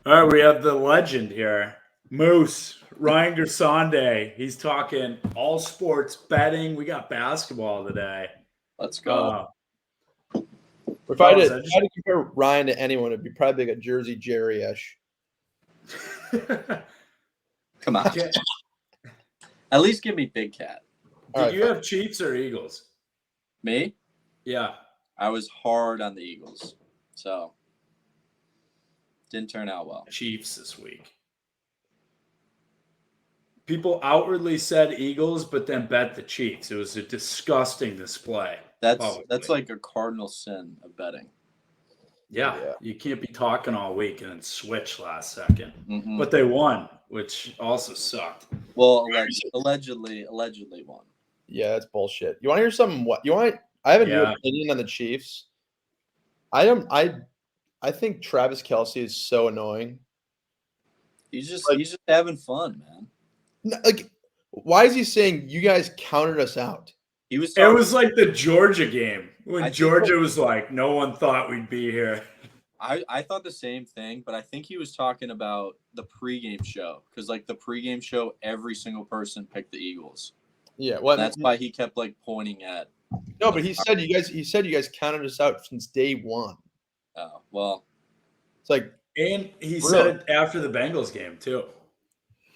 All right, we have the legend here, Moose Ryan Gersonde. He's talking all sports betting. We got basketball today. Let's go. If I had to compare Ryan to anyone, it'd be probably like a Jersey Jerry-ish. Come on. At least give me Big Cat. Did you have Chiefs or Eagles? Me? Yeah. I was hard on the Eagles. So, didn't turn out well. Chiefs this week. People outwardly said Eagles, but then bet the Chiefs. It was a disgusting display. That's like a cardinal sin of betting. Yeah, you can't be talking all week and then switch last second. Mm-mm. But they won, which also sucked. Well, allegedly won. Yeah, that's bullshit. You want to hear something? I have a new opinion on the Chiefs. I think Travis Kelce is so annoying. He's just having fun, man. Like, why is he saying you guys counted us out? It was like the Georgia game when Georgia was like, no one thought we'd be here. I thought the same thing, but I think he was talking about the pregame show because, like, the pregame show, every single person picked the Eagles. Yeah, well, that's why he kept like pointing at. No, but he said you guys counted us out since day one. Oh well, it's like, and he said it after the Bengals game too.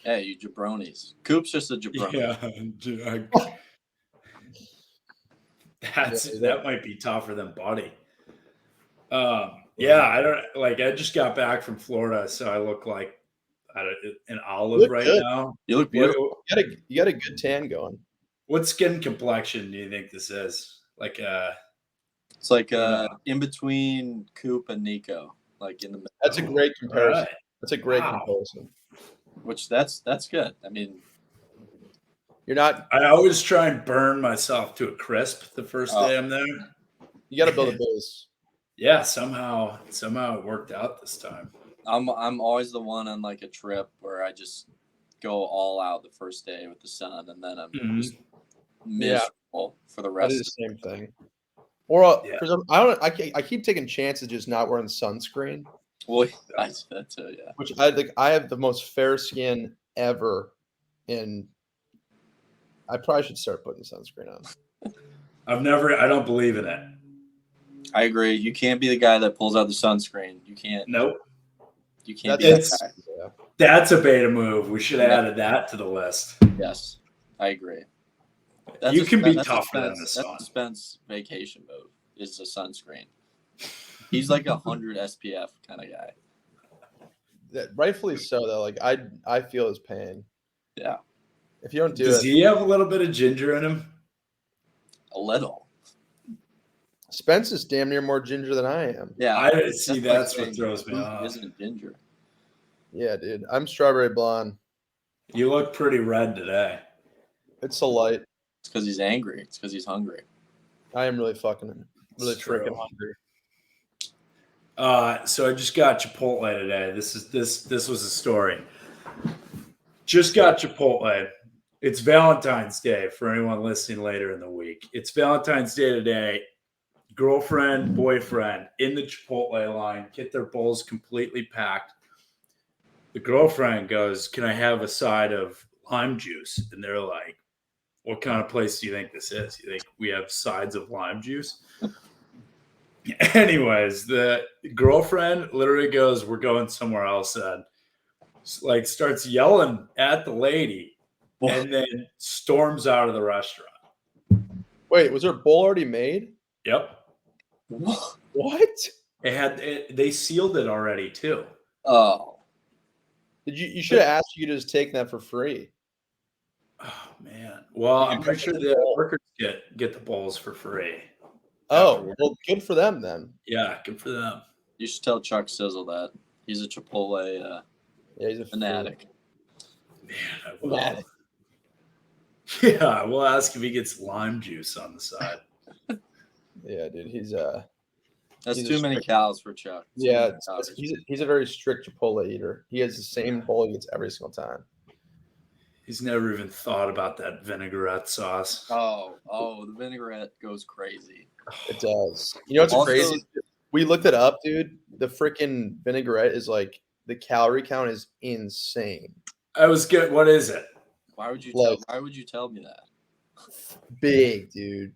Hey, you jabronis! Coop's just a jabroni. Yeah, that might be tougher than Buddy. Yeah, I don't like. I just got back from Florida, so I look like an olive right now. You look beautiful. You got a good tan going. What skin complexion do you think this is? It's like in between Coop and Nico, like in the middle. That's a great comparison. Right. That's a great comparison. Which that's good. I mean, you're not. I always try and burn myself to a crisp the first day I'm there. You got to build a base. Yeah, somehow it worked out this time. I'm always the one on like a trip where I just go all out the first day with the sun, and then I'm just miserable for the rest. I do the same thing. Or I keep taking chances just not wearing sunscreen. Well, I do that too. Yeah. Which I have the most fair skin ever, and I probably should start putting sunscreen on. I don't believe in it. I agree. You can't be the guy that pulls out the sunscreen. You can't. Nope. You can't be that guy. Yeah. That's a beta move. We should have added that to the list. Yes, I agree. You can be tougher than the sun. That's Spence vacation move is a sunscreen. He's like 100 SPF kind of guy. Rightfully so, though. Like I feel his pain. Yeah. If you don't do Does he have a little bit of ginger in him? A little. Spence is damn near more ginger than I am. Yeah, I see. That's what throws me off. Isn't ginger? Yeah, dude. I'm strawberry blonde. You look pretty red today. It's so light. It's because he's angry. It's because he's hungry. I am really freaking hungry. So I just got Chipotle today. This was a story. Just got Chipotle. It's Valentine's Day for anyone listening later in the week. It's Valentine's Day today. Girlfriend, boyfriend in the Chipotle line, get their bowls completely packed. The girlfriend goes, "Can I have a side of lime juice?" And they're like, "What kind of place do you think this is? You think we have sides of lime juice?" Anyways, the girlfriend literally goes, "We're going somewhere else," and like starts yelling at the lady, and then storms out of the restaurant. Wait, was her bowl already made? Yep. What? They sealed it already too. Oh. You should have asked you to just take that for free. Oh man. Well, I'm pretty sure the workers get the bowls for free. Oh, well, good for them then. Yeah, good for them. You should tell Chuck Sizzle that. He's a Chipotle he's a fanatic. Man, I will. Yeah, we'll ask if he gets lime juice on the side. Yeah, dude, that's too many cows for Chuck. Yeah, he's a very strict Chipotle eater. He has the same bowl he gets every single time. He's never even thought about that vinaigrette sauce. Oh, the vinaigrette goes crazy. It does. You know what's crazy? We looked it up, dude. The freaking vinaigrette is like the calorie count is insane. I was good. What is it? Why would you tell me that? Big, dude.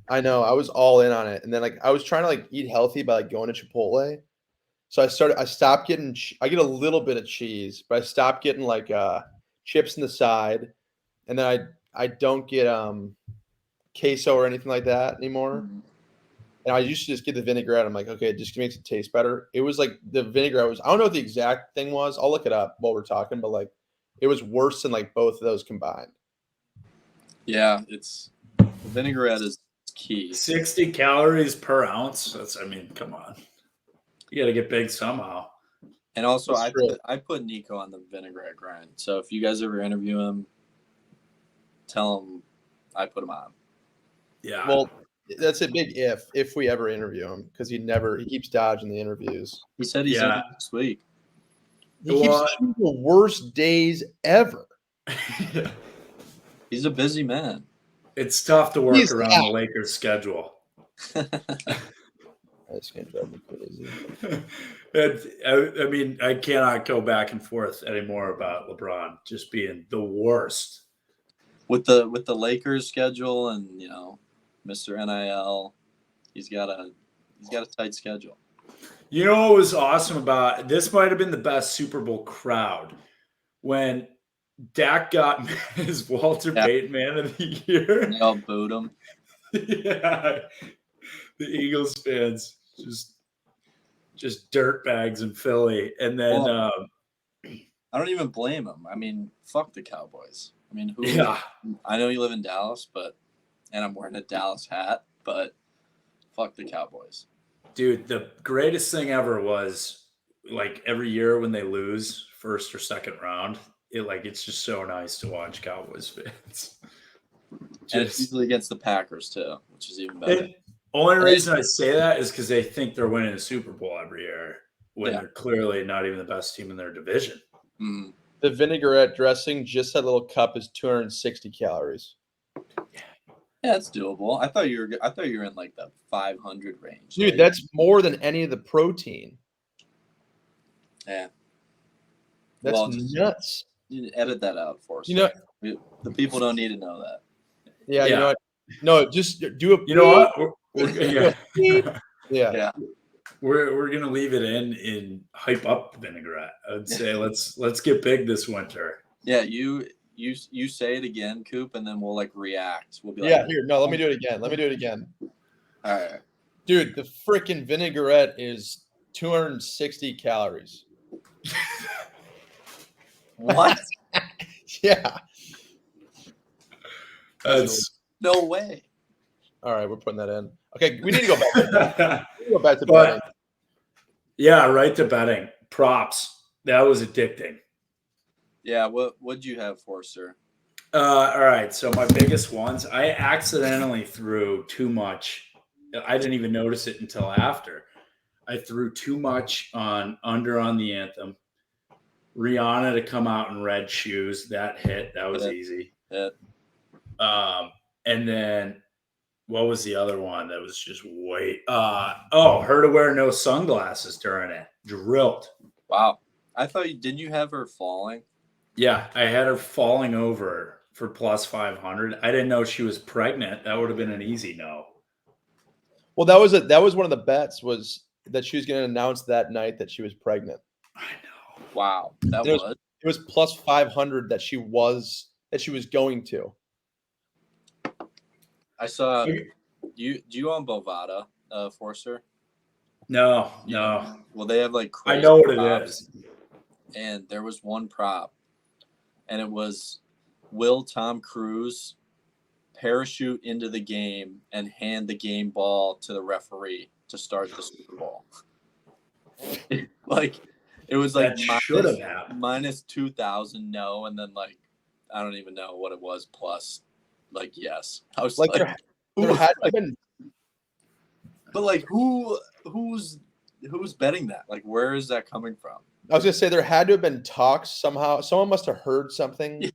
I know. I was all in on it, and then like I was trying to like eat healthy by like going to Chipotle. So I stopped getting. I get a little bit of cheese, but I stopped getting like chips in the side, and then I don't get queso or anything like that anymore. Mhm. And I used to just get the vinaigrette. I'm like, okay, it just makes it taste better. It was like the vinaigrette was. I don't know what the exact thing was. I'll look it up while we're talking, but like it was worse than like both of those combined. Yeah, the vinaigrette is key. 60 calories per ounce. I mean, come on. You got to get big somehow. And also, That's I put Nico on the vinaigrette grind. So if you guys ever interview him, tell him I put him on. Yeah. Well, that's a big if we ever interview him, because he keeps dodging the interviews. He said he's in next week. He keeps choosing the worst days ever. He's a busy man. It's tough to work around the Lakers' schedule. That's gonna drive me crazy. I mean, I cannot go back and forth anymore about LeBron just being the worst. With the Lakers schedule and Mr. NIL, he's got a tight schedule. You know what was awesome about this? Might have been the best Super Bowl crowd when Dak got his Walter Payton Man of the Year. They all booed him. Yeah, the Eagles fans just dirtbags in Philly, and then I don't even blame him. I mean, fuck the Cowboys. I mean, I know you live in Dallas, and I'm wearing a Dallas hat, but fuck the Cowboys. Dude, the greatest thing ever was like every year when they lose first or second round, it's just so nice to watch Cowboys fans. And it's usually against the Packers too, which is even better. Only reason I say that is because they think they're winning the Super Bowl every year when they're clearly not even the best team in their division. Mm-hmm. The vinaigrette dressing, just that little cup, is 260 calories. Yeah, it's doable. I thought you were in like the 500 range. Dude, that's more than any of the protein. Yeah. That's nuts. You edit that out for us. The people don't need to know that. Yeah, you know what? No, just do a. You know what? Yeah. We're gonna leave it in and hype up the vinaigrette. I'd say let's get big this winter. Yeah, you say it again, Coop, and then we'll like react. We'll be like, here. No, let me do it again. All right, dude. The freaking vinaigrette is 260 calories. What? Yeah. That's no way. All right, we're putting that in. Okay, we need to go back. To betting. Yeah, right to betting. Props. That was addicting. Yeah, what'd you have for, sir? All right, so my biggest ones, I accidentally threw too much. I didn't even notice it until after. I threw too much on the anthem. Rihanna to come out in red shoes. That hit. That was easy. Hit. And then what was the other one that was just her to wear no sunglasses during it. Drilled. Wow. I thought didn't you have her falling? Yeah, I had her falling over for plus 500. I didn't know she was pregnant. That would have been an easy no. Well, that was one of the bets, was that she was going to announce that night that she was pregnant. I know. Wow. It was plus 500 that she was going to. I saw do you own Bovada, Forcer? No. Well, they have like I know what it is. And there was one prop, and it was, will Tom Cruise parachute into the game and hand the game ball to the referee to start the Super Bowl? Like, it was like minus 2,000 no, and then like I don't even know what it was plus like yes. I was like there had been, but like who's betting that? Like, where is that coming from? I was gonna say there had to have been talks somehow. Someone must have heard something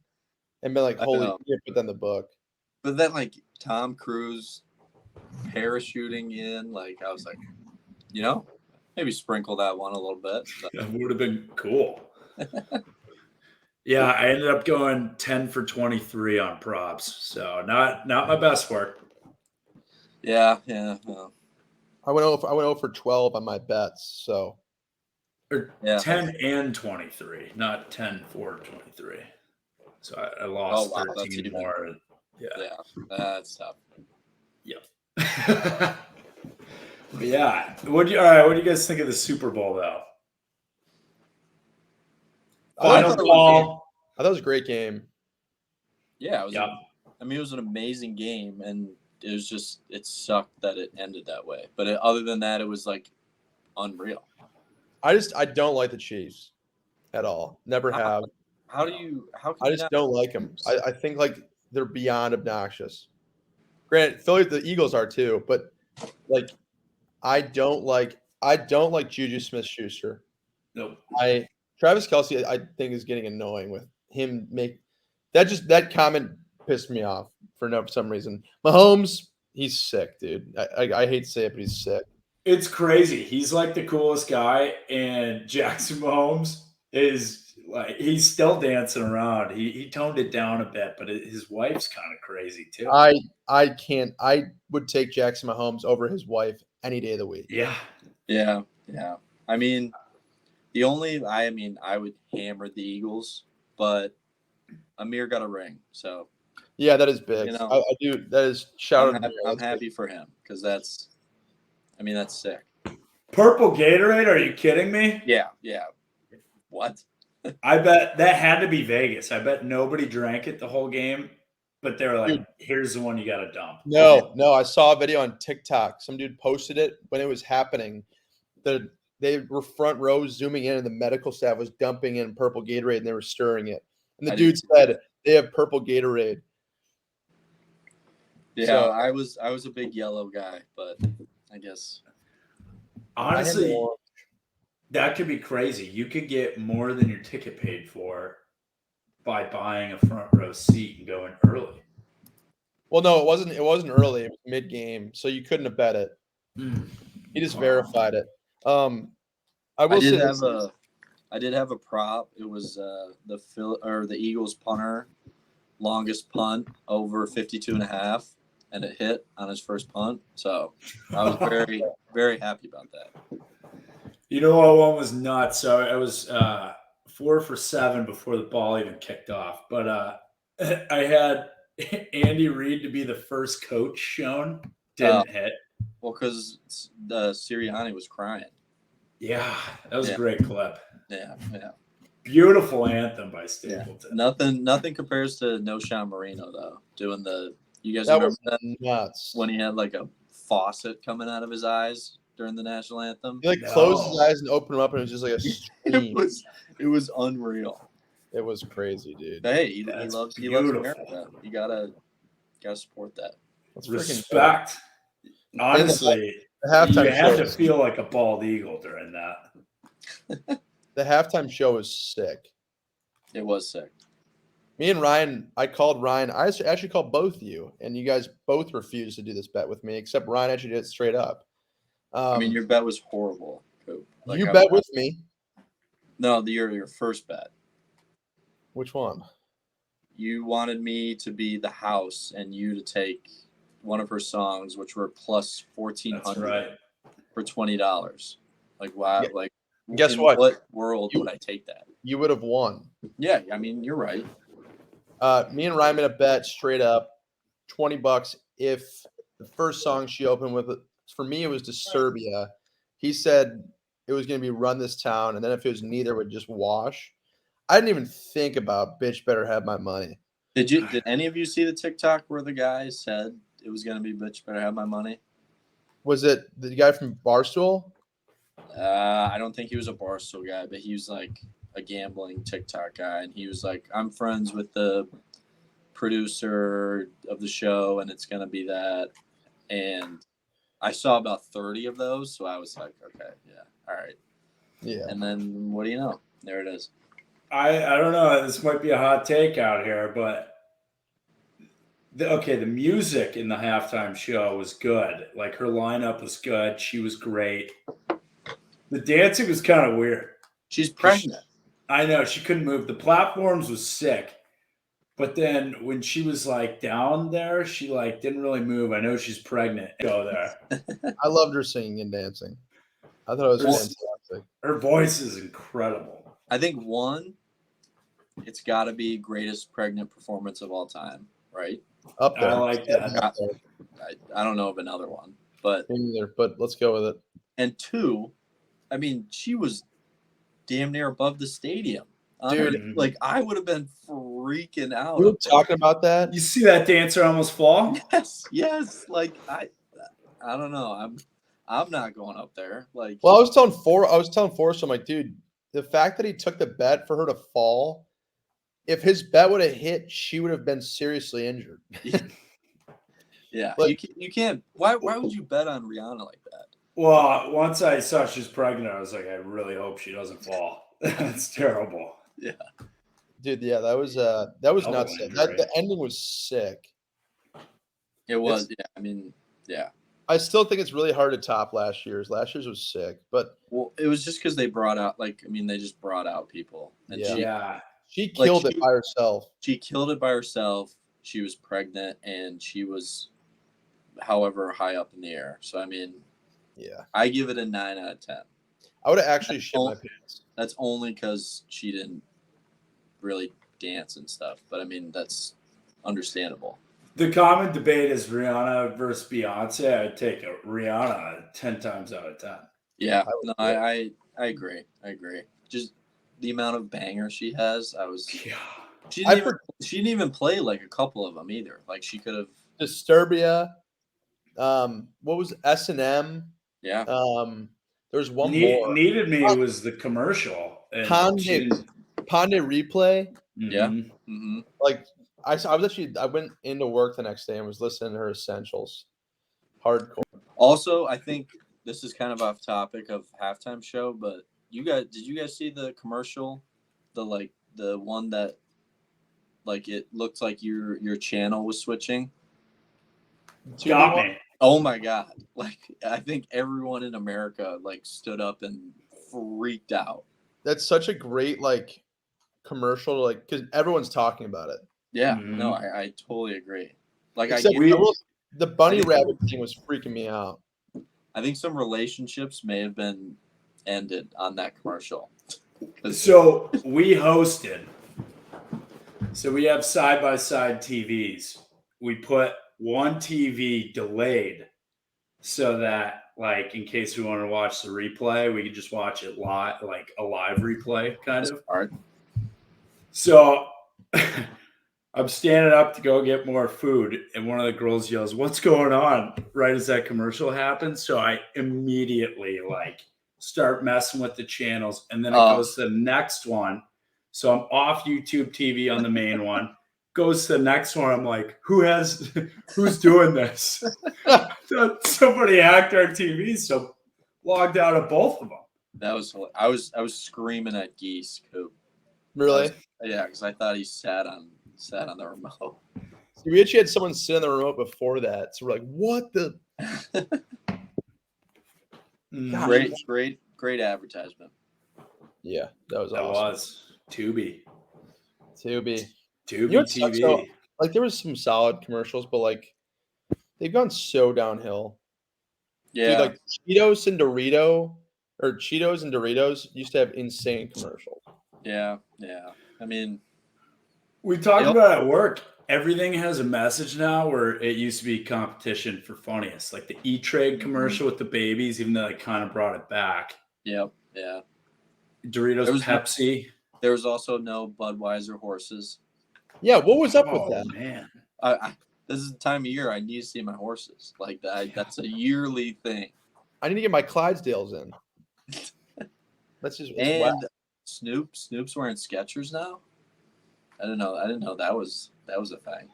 and been like, "Holy shit!" Put that in the book. But then, like Tom Cruise parachuting in, like I was like, Maybe sprinkle that one a little bit. But That would have been cool. Yeah, I ended up going 10 for 23 on props. So not my best work. yeah. I went over for 12 on my bets. So Or Yeah. 10 and 23, not 10 for 23. So I Oh lost wow, that's 13 even. more. Yeah. Yeah, that's tough. Yep. But yeah. All right, what do you guys think of the Super Bowl though? I Final thought it was a great game. Yeah, it was. Yep. I mean, it was an amazing game, and it sucked that it ended that way. But other than that, it was like unreal. I don't like the Chiefs at all. Never have. How can I you just not? don't like them. I think like they're beyond obnoxious. Granted, Philly, the Eagles are too, but like I don't like Juju Smith-Schuster. Nope. Travis Kelce, I think is getting annoying with him. That comment pissed me off for some reason. Mahomes, he's sick, dude. I hate to say it, but he's sick. It's crazy. He's like the coolest guy, and Jackson Mahomes is like he's still dancing around. He toned it down a bit, but his wife's kind of crazy too. I can't. I would take Jackson Mahomes over his wife any day of the week. Yeah. Yeah. I mean, I would hammer the Eagles, but Amir got a ring, so Yeah, that is big. You know, I do. That is shout out. I'm happy for him because that's sick. Purple Gatorade? Are you kidding me? Yeah. What? I bet that had to be Vegas. I bet nobody drank it the whole game, but they were like, Dude. "Here's the one you got to dump." No. I saw a video on TikTok. Some dude posted it when it was happening. They were front row zooming in, and the medical staff was dumping in purple Gatorade, and they were stirring it. And the dude said they have purple Gatorade. Yeah, So, I was a big yellow guy, but I guess Honestly, that could be crazy. You could get more than your ticket paid for by buying a front row seat and going early. well, no, it wasn't. It wasn't early. It was mid game, so you couldn't have bet it. He just verified it. I did have a prop. It was the Eagles punter longest punt over 52.5, and it hit on his first punt. So I was very, very happy about that. You know what one was nuts? So I was 4 for 7 before the ball even kicked off. But I had Andy Reid to be the first coach shown. Didn't hit. Well, because the Sirianni was crying. Yeah, that was a great clip. Yeah. Beautiful anthem by Stapleton. Yeah. Nothing compares to No Sean Marino though. Doing you guys that remember was that nuts when he had like a faucet coming out of his eyes during the national anthem? He closed his eyes and opened them up, and it was just like a stream. It was unreal. It was crazy, dude. Hey, he loves America. You gotta support that. That's respect. Honestly, the halftime you had show to feel like a bald eagle during that. The halftime show was sick. It was sick. Me and Ryan, I called Ryan. I actually called both of you, and you guys both refused to do this bet with me, except Ryan actually did it straight up. I mean, your bet was horrible. Like, you bet with me. No, your first bet. Which one? You wanted me to be the house and you to take one of her songs, which were plus 1,400 for $20. Like, wow! Yeah. Like, guess what? What world would I take that? You would have won. Yeah, I mean, you're right. Me and Ryan made a bet straight up, $20 if the first song she opened with. For me, it was Disturbia. He said it was going to be Run This Town, and then if it was neither, it would just wash. I didn't even think about Bitch Better Have My Money. Did any of you see the TikTok where the guy said it was going to be Bitch Better Have My Money? Was it the guy from Barstool? I don't think he was a Barstool guy, but he was like a gambling TikTok guy, and he was like, I'm friends with the producer of the show, and it's going to be that. And I saw about 30 of those, so I was like, okay, yeah, all right. Yeah. And then what do you know? There it is. I don't know. This might be a hot take out here, but the music in the halftime show was good. Like, her lineup was good. She was great. The dancing was kind of weird. She's pregnant. I know she couldn't move. The platforms was sick, but then when she was like down there, she like didn't really move. I know she's pregnant. Go there. I loved her singing and dancing. I thought it was fantastic. Her voice is incredible. I think it's got to be greatest pregnant performance of all time, right? Up there. I like that. I don't know of another one, but Me neither, but let's go with it. And 2, I mean, she was damn near above the stadium. Dude. Like I would have been freaking out. We were talking about that. You see that dancer almost fall? Yes. Like I don't know. I'm not going up there. Like, Well, I was telling Forrest, I'm like, dude, the fact that he took the bet for her to fall, if his bet would have hit, she would have been seriously injured. yeah, Like, you can't. Why would you bet on Rihanna like that? Well, once I saw she's pregnant, I was like, I really hope she doesn't fall. That's terrible. Yeah, dude, yeah, that was nuts. The ending was sick. it was. Yeah, I mean, yeah. I still think it's really hard to top last year's. Last year's was sick, but Well, it was just because they brought out, they just brought out people. And she killed it by herself. She killed it by herself. She was pregnant, and she was, however, high up in the air. So, I mean, yeah, I give it a 9 out of 10. I would have actually shit my pants. That's only because she didn't really dance and stuff. But, I mean, that's understandable. The common debate is Rihanna versus Beyonce. I'd take a Rihanna 10 times out of 10. Yeah, I agree. I agree. Just the amount of bangers she has, she didn't even play like a couple of them either. Like she could have. Disturbia. What was S&M? Yeah. There's one more. Needed Me was the commercial. Ponde Replay. Yeah. Mm-hmm. Like I went into work the next day and was listening to her essentials. Hardcore. Also, I think this is kind of off topic of halftime show, but did you guys see the commercial? The one that like it looked like your channel was switching? Got me. Oh my God. Like I think everyone in America like stood up and freaked out. That's such a great like commercial, like because everyone's talking about it. Yeah, Mm-hmm. no, I totally agree. Like the bunny rabbit thing was freaking me out. I think some relationships may have been ended on that commercial. So we hosted. So we have side-by-side TVs. We put one TV delayed so that, like, in case we want to watch the replay, we could just watch it live, like a live replay kind of. All right. So I'm standing up to go get more food, and one of the girls yells, "What's going on?" right as that commercial happens. So I immediately like start messing with the channels, and then it goes to the next one. So I'm off YouTube TV on the main one. Goes to the next one. I'm like, who's doing this? So somebody hacked our TV, so logged out of both of them. That was I was screaming at Geese Coop. Really? Yeah, because I thought he sat on the remote. See, we actually had someone sit on the remote before that, so we're like, "What the?" Great advertisement. Yeah, that was awesome. That was Tubi TV. TV. Like there was some solid commercials, but like they've gone so downhill. Yeah, dude, like Cheetos and Doritos used to have insane commercials. Yeah. I mean, we talked about at work. Everything has a message now where it used to be competition for funniest. Like the E-Trade commercial with the babies, even though they kind of brought it back. Yep. Yeah. Doritos, Pepsi. There was also no Budweiser horses. Yeah, what was up with that? Man. This is the time of year I need to see my horses. Like that. That's a yearly thing. I need to get my Clydesdales in. And Snoop's wearing Skechers now. I didn't know that was a thing.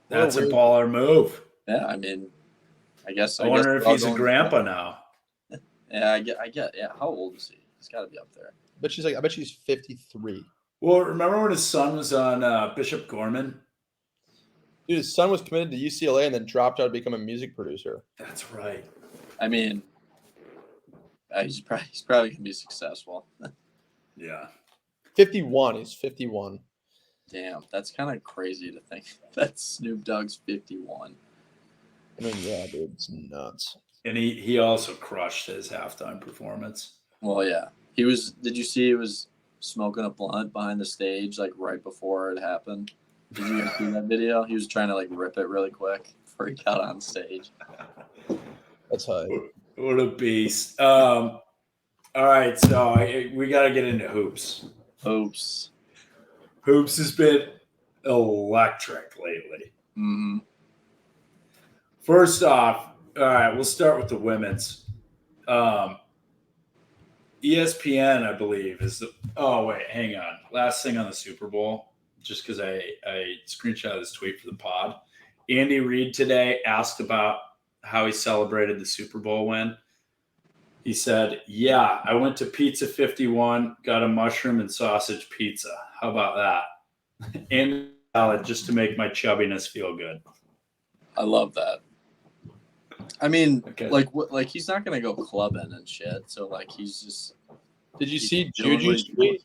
That's a baller move. Yeah, I mean, I wonder if he's a grandpa now. Yeah, I get. Yeah, how old is he? He's got to be up there. But I bet she's 53. Well, remember when his son was on Bishop Gorman? Dude, his son was committed to UCLA and then dropped out to become a music producer. That's right. I mean, He's probably gonna be successful. Yeah. 51. He's 51. Damn, that's kind of crazy to think that Snoop Dogg's 51. I mean, yeah, dude, it's nuts. And he also crushed his halftime performance. Well, yeah, he was. Did you see he was smoking a blunt behind the stage like right before it happened? Did you guys see that video? He was trying to like rip it really quick before he got on stage. That's high. What a beast. All right, so we got to get into hoops. Oops. Hoops has been electric lately. Mm-hmm. First off, all right, we'll start with the women's. ESPN, I believe, is the. Oh wait, hang on. Last thing on the Super Bowl, just because I screenshot this tweet for the pod. Andy Reid today asked about how he celebrated the Super Bowl win. He said, "Yeah, I went to Pizza 51, got a mushroom and sausage pizza. How about that? And salad just to make my chubbiness feel good." I love that. I mean, Okay. like he's not gonna go clubbing and shit. So like he's just. Did you he's see doing what Juju's he's tweet?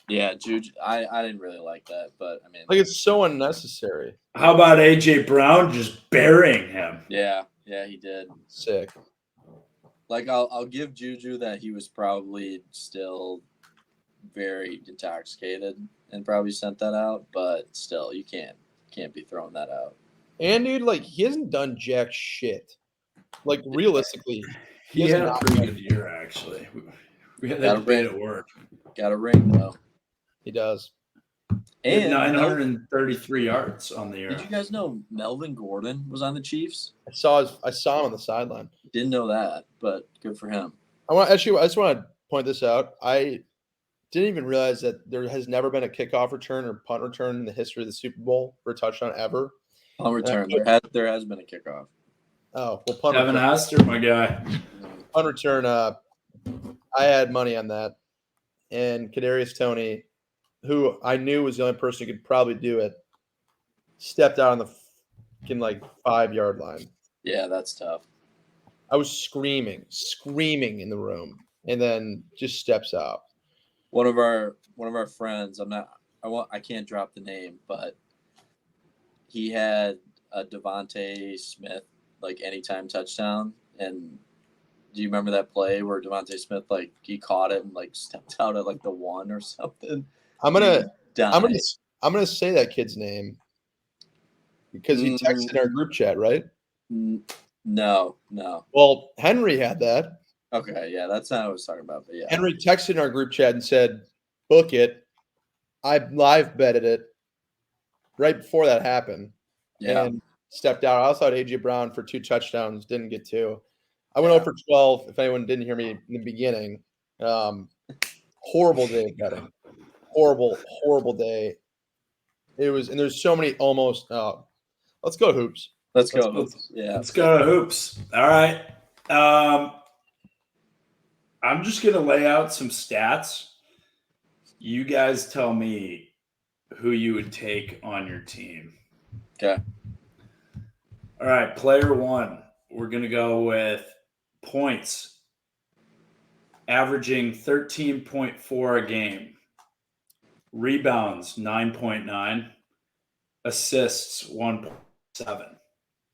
Yeah, Juju. I didn't really like that, but I mean, Like, it's so unnecessary. How about AJ Brown just burying him? yeah, he did. Sick. Like I'll give Juju that he was probably still very intoxicated and probably sent that out, but still you can't be throwing that out. And, dude, like, he hasn't done jack shit. Like, realistically, He has had a not pretty done- good year, actually. We had Got that a debate ring. at work. Got a ring though. He does. He had And 933 yards on the year. did you guys know Melvin Gordon was on the Chiefs? I saw him on the sideline. Didn't know that, but good for him. I just want to point this out. I didn't even realize that there has never been a kickoff return or punt return in the history of the Super Bowl for a touchdown ever. On return, there has been a kickoff. Oh, well, punt Kevin return. Hester, my guy. Punt return. I had money on that, and Kadarius Toney, who I knew was the only person who could probably do it, stepped out on the fucking 5-yard line. Yeah, that's tough. I was screaming in the room, and then just steps out. One of our friends, I can't drop the name, but he had a Devontae Smith anytime touchdown. And do you remember that play where Devontae Smith he caught it and stepped out at the 1 or something? I'm gonna say that kid's name because he texted in our group chat, right? No. Well, Henry had that. Okay, yeah, that's not what I was talking about, but yeah. Henry texted in our group chat and said, "Book it." I live betted it right before that happened. Yeah. And stepped out. I also had AJ Brown for 2 touchdowns, didn't get 2. I went over 12. If anyone didn't hear me in the beginning, horrible day betting. Horrible day. It was, and there's so many almost. Let's go hoops. Let's go hoops. Yeah. Let's go to hoops. All right. I'm just gonna lay out some stats. You guys tell me who you would take on your team. Okay. All right, player 1. We're going to go with points, averaging 13.4 a game, rebounds 9.9, assists 1.7.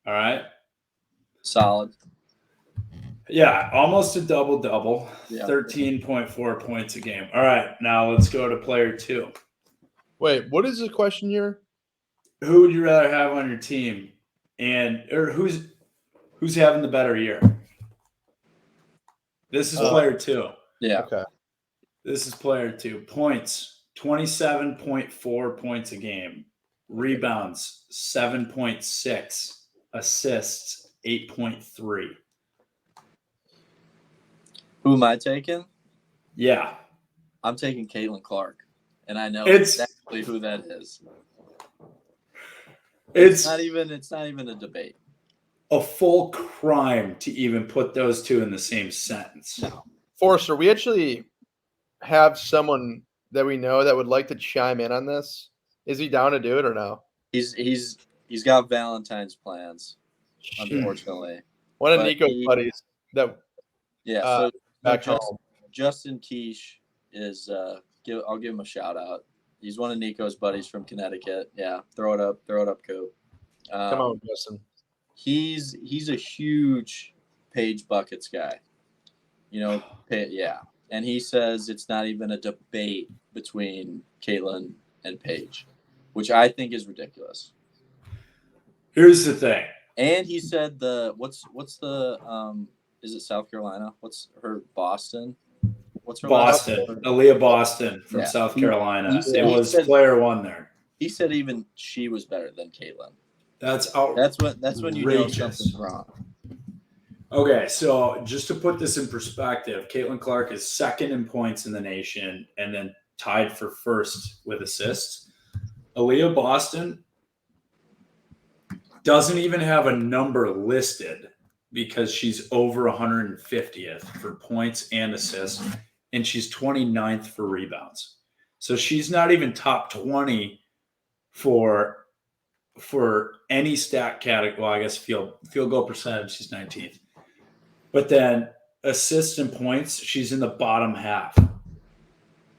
All right? Solid. Yeah, almost a double-double, Yeah. 13.4 points a game. All right, now let's go to player 2. Wait, what is the question here? Who would you rather have on your team, or who's having the better year? This is player 2. Yeah. Okay. This is player 2. Points, 27.4 points a game. Rebounds, 7.6. Assists, 8.3. Who am I taking? Yeah. I'm taking Caitlin Clark, and I know It's- exactly who that is. It's not even a debate. a full crime to even put those two in the same sentence. No. Forrester, we actually have someone that we know that would like to chime in on this. Is he down to do it or no? He's got Valentine's plans, unfortunately. One of But Nico's buddies that Yeah. So back no, home. Justin Keish is. I'll give him a shout out. He's one of Nico's buddies from Connecticut. Yeah, throw it up, Coop. Come on, Justin. He's a huge Paige buckets guy. And he says it's not even a debate between Caitlin and Paige, which I think is ridiculous. Here's the thing. And he said what's the is it South Carolina? What's her Boston? What's her Boston, Aaliyah Boston from South Carolina. It was player one there. He said even she was better than Caitlin. That's when you know something's wrong. Okay, so just to put this in perspective, Caitlin Clark is second in points in the nation and then tied for first with assists. Aaliyah Boston doesn't even have a number listed because she's over 150th for points and assists, and she's 29th for rebounds. So she's not even top 20 for any stat category. Well, I guess field goal percentage, she's 19th. But then assists and points, she's in the bottom half.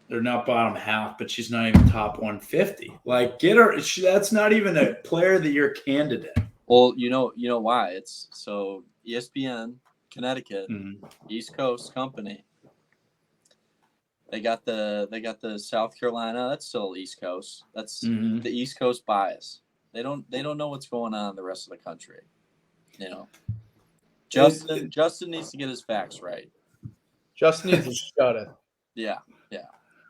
They're not bottom half, but she's not even top 150. Like, get her. That's not even a player of the year candidate. Well, you know why? It's so ESPN, Connecticut, East Coast company. They got the South Carolina. That's still East Coast. That's the East Coast bias. They don't know what's going on in the rest of the country. Justin needs to get his facts right. Justin needs to shut it. Yeah.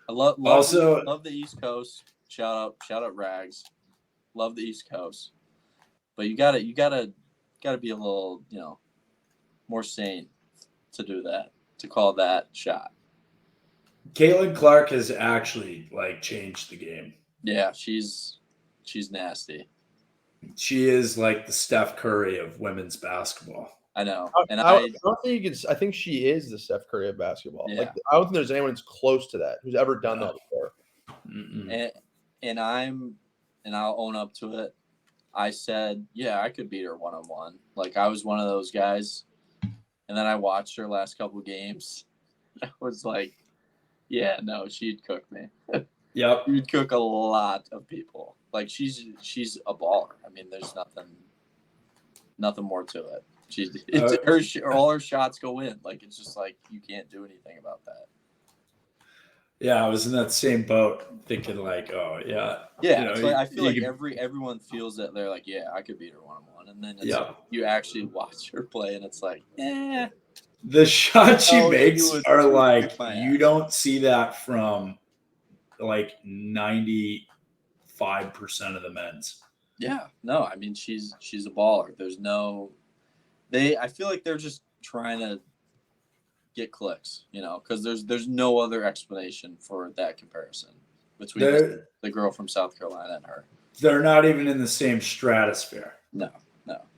I love the East Coast. Shout out Rags. Love the East Coast. But you gotta be a little, more sane to do that, to call that shot. Caitlin Clark has actually changed the game. Yeah, she's nasty. She is like the Steph Curry of women's basketball. I know. And I don't think you can. I think she is the Steph Curry of basketball. Yeah. I don't think there's anyone who's close to that who's ever done that before. And I'll own up to it. I said, yeah, I could beat her one-on-one. I was one of those guys. And then I watched her last couple of games. I was like, yeah, no, she'd cook me. Yep. She'd cook a lot of people. She's a baller. I mean, there's nothing more to it. All her shots go in. It's just you can't do anything about that. Yeah, I was in that same boat, thinking oh yeah. Yeah, I feel everyone feels that they're yeah, I could beat her one-on-one, and then you actually watch her play, and it's the shots she makes are you don't see that from 95% of the men's. Yeah, no, I mean she's a baller. There's no, I feel like they're just trying to get clicks, because there's no other explanation for that comparison between the girl from South Carolina and her. They're not even in the same stratosphere. No.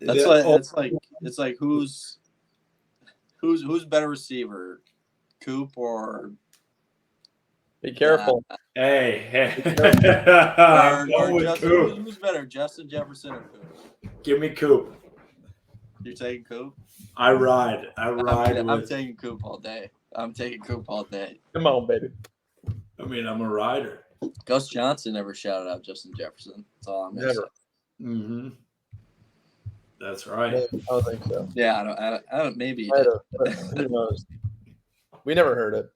It's who's better receiver, Coop or? Be careful. Hey. Or Justin, who's better, Justin Jefferson or Coop? Give me Coop. You're taking Coop? I ride. I'm taking Coop all day. Come on, baby. I mean, I'm a rider. Gus Johnson never shouted out Justin Jefferson. That's all I'm going to say. Mm-hmm. That's right. I don't think so. Yeah, I don't maybe. Who knows? We never heard it.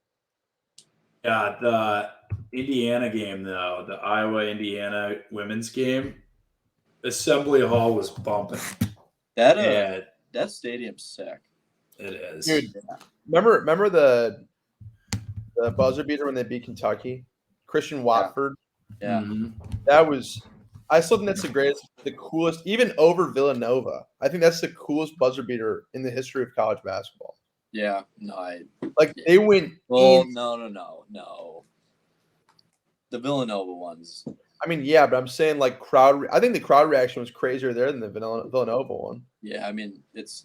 Yeah, the Indiana game, though, the Iowa-Indiana women's game, Assembly Hall was bumping. That stadium's sick. It is. Dude, remember the buzzer beater when they beat Kentucky? Christian Watford? Yeah. Mm-hmm. That was – I still think that's the coolest – even over Villanova. I think that's the coolest buzzer beater in the history of college basketball. Yeah. No, they went Well, no. The Villanova ones. I mean, yeah, but I'm saying crowd – I think the crowd reaction was crazier there than the Villanova one. Yeah, I mean, it's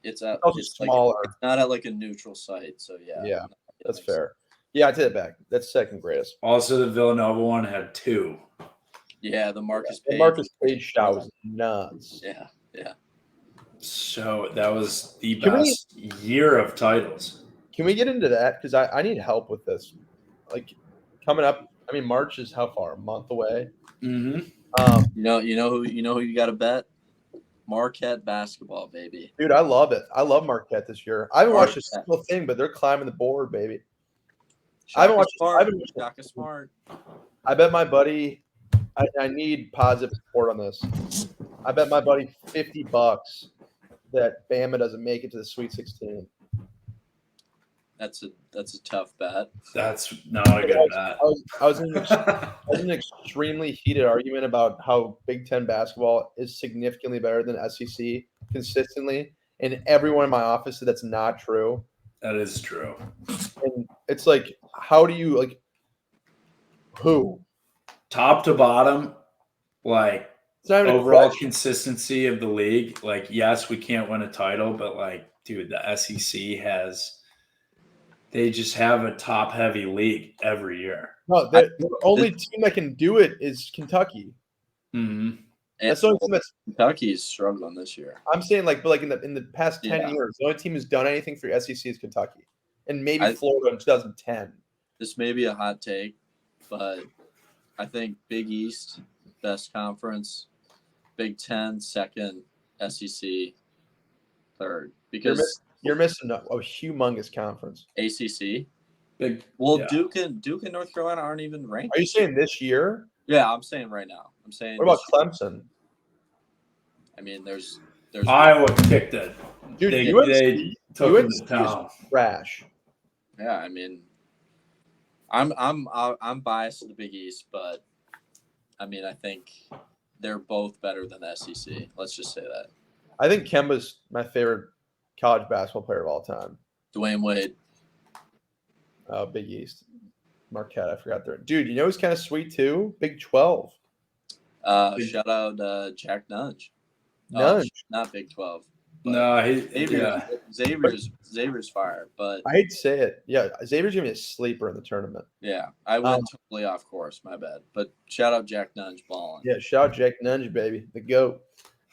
smaller. It's not at a neutral site, so yeah. Yeah, that's fair. Yeah, I take it back. That's second greatest. Also, the Villanova one had two. Yeah, the Marcus Page. The Marcus Page shot was nuts. Yeah. So that was the Can we- best year of titles. Can we get into that? Because I need help with this. Like coming up, I mean, March is how far? A month away. Mm-hmm. You know who you got to bet? Marquette basketball, baby. Dude, I love it. I love Marquette this year. I haven't watched a Marquette. single thing, but they're climbing the board, baby. I haven't Shaka watched. I Smart. haven't watched- Shaka Smart. I bet my buddy. I need positive support on this. I bet my buddy $50 that Bama doesn't make it to the Sweet 16. That's a tough bet. That's not a good bet. I was in an extremely heated argument about how Big Ten basketball is significantly better than SEC consistently, and everyone in my office said that's not true. That is true. And it's like, how do you like who? Top to bottom, like It's not even a overall question. consistency of the league. Like, yes, we can't win a title, but like, dude, the SEC they just have a top heavy league every year. No, the only team that can do it is Kentucky. Mm-hmm. That's the only team that's. Kentucky's struggling this year. I'm saying like, but like in the past 10 Yeah. years, the only team who's done anything for SEC is Kentucky, and maybe I- Florida in 2010. This may be a hot take, but I think Big East best conference, Big Ten second, SEC third, because You're missing a humongous conference. ACC. Big. Well, Yeah. Duke and North Carolina aren't even ranked. Are you saying this year? Yeah, I'm saying right now. I'm saying. What about this year. Clemson? I mean, there's Iowa kicked it. Dude, They UNC took them UNC to is town. trash. Yeah, I mean, I'm biased to the Big East, but I mean, I think they're both better than the SEC. Let's just say that. I think Kemba's my favorite college basketball player of all time. Dwayne Wade. Big East. Marquette, I forgot their dude. You know who's kind of sweet too? Big 12. Shout out Jack Nunge. Nunge. Not Big 12. but No, Xavier's fire, but I hate to say it. Yeah, Xavier's gonna be a sleeper in the tournament. yeah, I went totally off course. My bad. But shout out Jack Nunge balling. Yeah, shout out Jack Nunge, baby, the goat.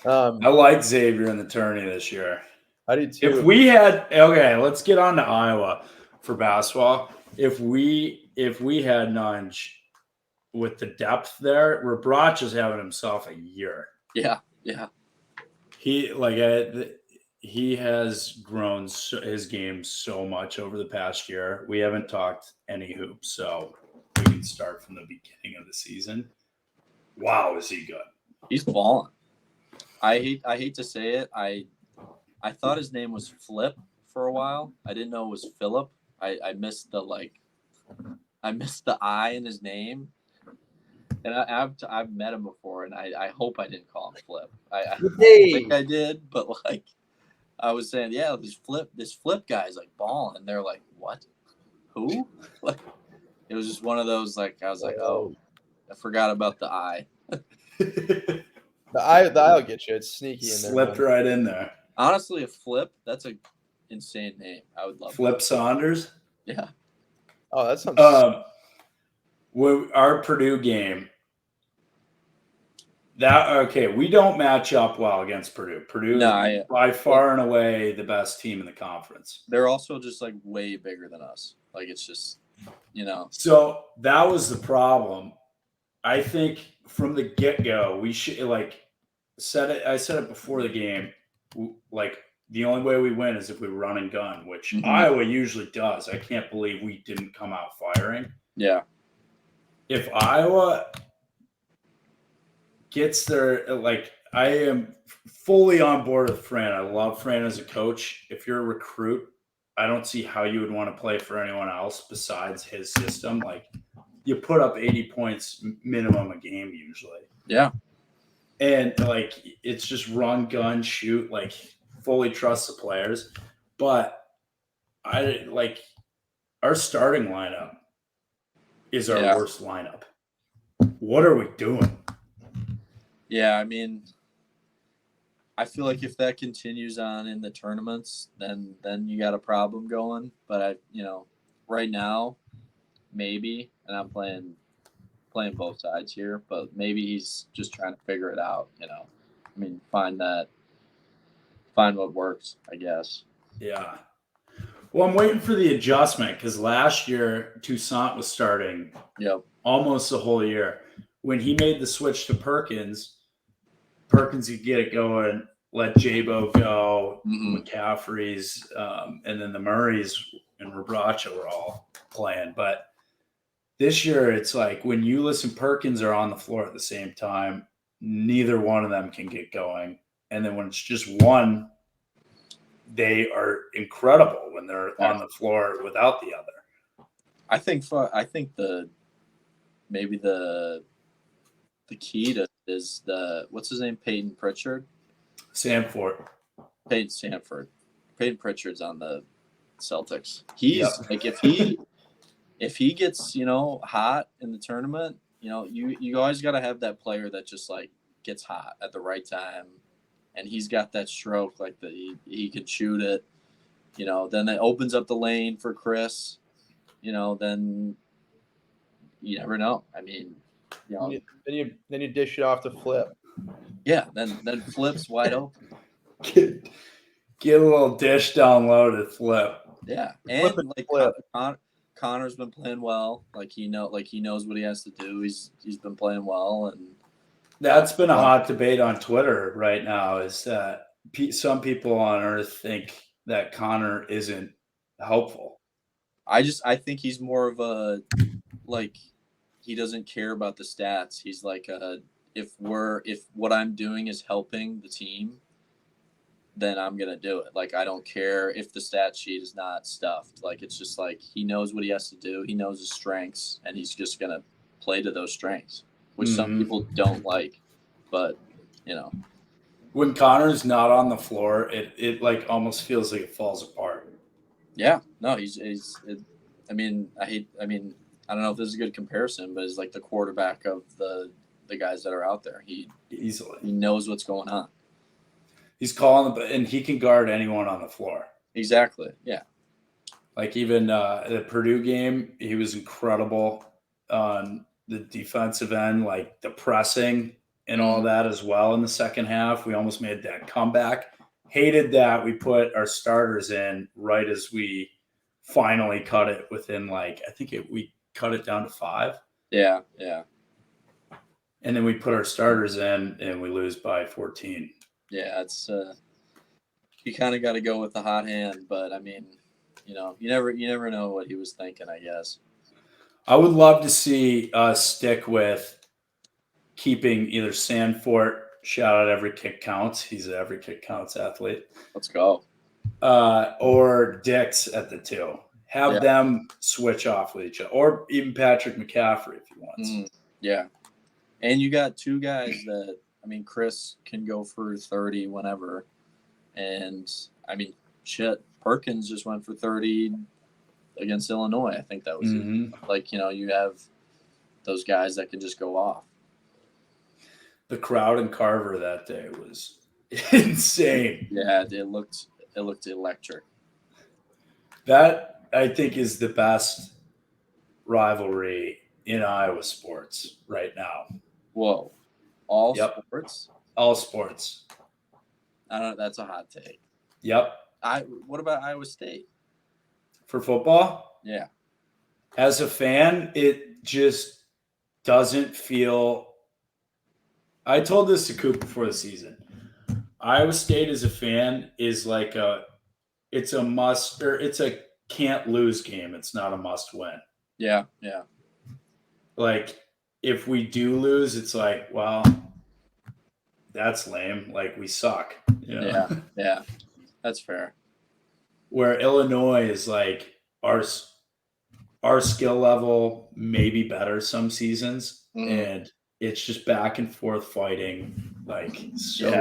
I like Xavier in the tourney this year. I do too. If we had let's get on to Iowa for basketball. If we had Nunge with the depth there, Rebrach is having himself a year. Yeah. He has grown his game so much over the past year. We haven't talked any hoops, so we can start from the beginning of the season. Wow, is he good? He's balling. I hate to say it. I thought his name was Flip for a while. I didn't know it was Philip. I missed the I in his name. And I've met him before, and I hope I didn't call him Flip. I think I did, but like I was saying, yeah, this Flip guy's like balling. And they're like, what? Who? Like, it was just one of those. Like I was like, oh, I forgot about the I. The I'll get you. It's sneaky in there. Slipped right in there. Honestly, a Flip, that's an insane name. I would love Flip Saunders. Yeah. Oh, that sounds. Our Purdue game. We don't match up well against Purdue. Purdue is by far and away the best team in the conference. They're also just like way bigger than us. Like it's just, So that was the problem. I think from the get-go, we should I said it before the game. Like the only way we win is if we run and gun, which Iowa usually does. I can't believe we didn't come out firing. Yeah. If Iowa gets there, I am fully on board with Fran. I love Fran as a coach. If you're a recruit, I don't see how you would want to play for anyone else besides his system. Like you put up 80 points minimum a game usually. Yeah. And it's just run, gun, shoot, fully trust the players. But our starting lineup is our worst lineup. What are we doing? Yeah, I mean, I feel like if that continues on in the tournaments, then you got a problem going. But right now, maybe, and I'm playing both sides here, but maybe he's just trying to figure it out. I mean, find that find what works, I guess. Yeah. Well, I'm waiting for the adjustment because last year Toussaint was starting Yep. almost the whole year. When he made the switch to Perkins could get it going, let Jabo go, McCaffrey's, and then the Murrays and Rabracha were all playing. But this year, it's like when Ulyss and Perkins are on the floor at the same time, neither one of them can get going. And then when it's just one, they are incredible when they're on the floor without the other. I think maybe the key to is what's his name, Peyton Pritchard. Peyton Sanford. Peyton Pritchard's on the Celtics. He's like if he gets hot in the tournament, you always got to have that player that just like gets hot at the right time, and he's got that stroke like he can shoot it. Then it opens up the lane for Chris. Then you never know. I mean, then you dish it off to Flip. Yeah, then Flip's wide open. Get a little dish down low to Flip. Yeah, and like Connor's been playing well. Like he knows what he has to do. He's been playing well, and that's been a hot debate on Twitter right now. Is that some people on Earth think that Connor isn't helpful? I think he's more of a he doesn't care about the stats. He's like if what I'm doing is helping the team, then I'm going to do it. Like, I don't care if the stat sheet is not stuffed. Like, it's just like he knows what he has to do. He knows his strengths, and he's just going to play to those strengths, which some people don't like. But, when Connor's not on the floor, it like almost feels like it falls apart. Yeah. No, I don't know if this is a good comparison, but he's like the quarterback of the guys that are out there. He knows what's going on. He's calling, and he can guard anyone on the floor. Exactly. Yeah. Like even the Purdue game, he was incredible on the defensive end, like the pressing and all that as well in the second half. We almost made that comeback. Hated that we put our starters in right as we finally cut it within we cut it down to 5. Yeah. Yeah. And then we put our starters in and we lose by 14. Yeah, it's you kind of got to go with the hot hand, but I mean, you never know what he was thinking, I guess. I would love to see us stick with keeping either Sanford, shout out every kick counts. He's an every kick counts athlete. Let's go. Or Dix at the 2. Have them switch off with each other, or even Patrick McCaffrey if he wants. Yeah, and you got 2 guys that. I mean, Chris can go for 30 whenever. And, I mean, Perkins just went for 30 against Illinois. I think that was it. You have those guys that can just go off. The crowd in Carver that day was insane. Yeah, it looked electric. That, I think, is the best rivalry in Iowa sports right now. Whoa. All sports? All sports. I don't know. That's a hot take. Yep. What about Iowa State? For football? Yeah. As a fan, it just doesn't feel – I told this to Coop before the season. Iowa State as a fan is like it's a must – or it's a can't-lose game. It's not a must-win. Yeah, yeah. Like – if we do lose, it's like, well, that's lame. Like, we suck. Yeah, that's fair. Where Illinois is like our skill level may be better some seasons, and it's just back and forth fighting, like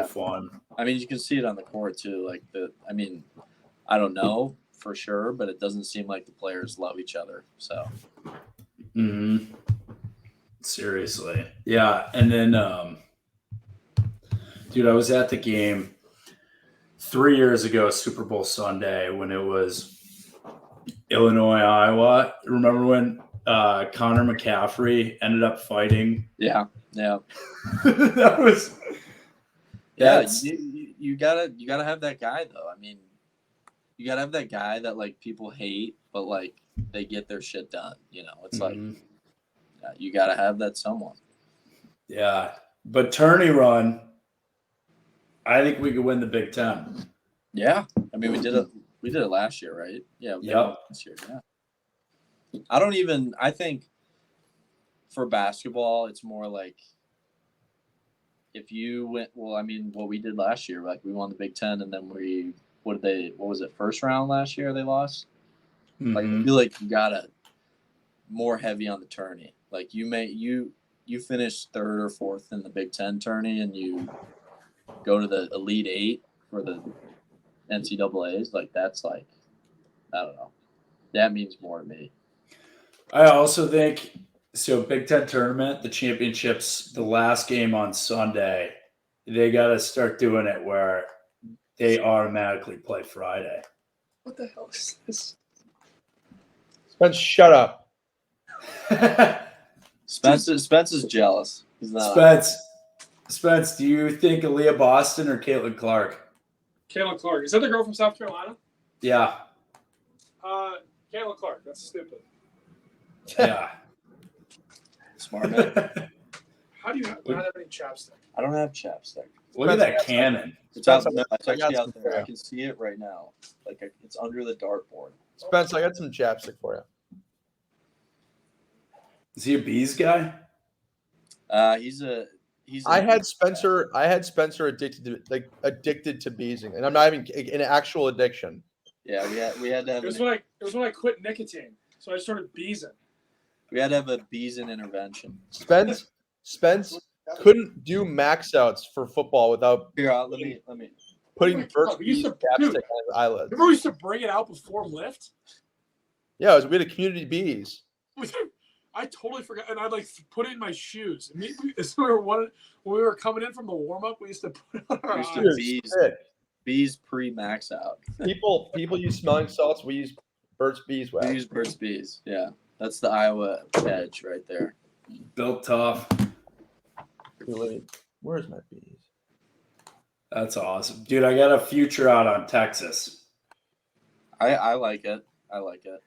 fun. I mean, you can see it on the court too. Like I don't know for sure, but it doesn't seem like the players love each other. So. Seriously. Yeah. And then, dude, I was at the game 3 years ago, Super Bowl Sunday, when it was Illinois, Iowa. Remember when Connor McCaffrey ended up fighting? Yeah. Yeah. That was. Yeah. You you gotta have that guy though. I mean, you gotta have that guy that like people hate, but like they get their shit done. You know, it's like you gotta have that someone. Yeah, but tourney run, I think we could win the Big Ten. Yeah, I mean we did it last year, right? Yeah, they won last year. Yeah, I think for basketball, it's more like if you went. Well, I mean, what we did last year, like we won the Big Ten, and then what was it? First round last year they lost. Like I feel like you gotta more heavy on the tourney. Like you finish third or fourth in the Big Ten tourney, and you go to the Elite Eight for the NCAA's. Like that's like, I don't know, that means more to me. I also think so. Big Ten tournament, the championships, the last game on Sunday, they got to start doing it where they automatically play Friday. What the hell is this? Spence, shut up. Spence is jealous. He's not. Spence, do you think Aaliyah Boston or Caitlin Clark? Caitlin Clark. Is that the girl from South Carolina? Yeah. Caitlin Clark. That's stupid. Yeah. Smart man. How do you not have any chapstick? I don't have chapstick. Look at that cannon. It's out, no, it's actually out there. I can see it right now. Like it's under the dartboard. Spence, I got some chapstick for you. Is he a bees guy? He's. I had Spencer addicted to beesing, and I'm not even an actual addiction. Yeah, we had to have. It was when I quit nicotine, so I started beesing. We had to have a beeson intervention. Spence couldn't do max outs for football without Here, let me. putting God, Burt's we used Bees to- chapstick dude. on his eyelids. Remember we used to bring it out before lift? Yeah, we had a community bees. I totally forgot, and I'd like put it in my shoes. When we were coming in from the warm up, we used to put it on our We used to eyes. Dude, bees pre-max out. people use smelling salts. We use Burt's Bees wax. We use Burt's Bees. Yeah, that's the Iowa edge right there. Built tough. Where's my bees? That's awesome. Dude, I got a future out on Texas. I like it. I like it.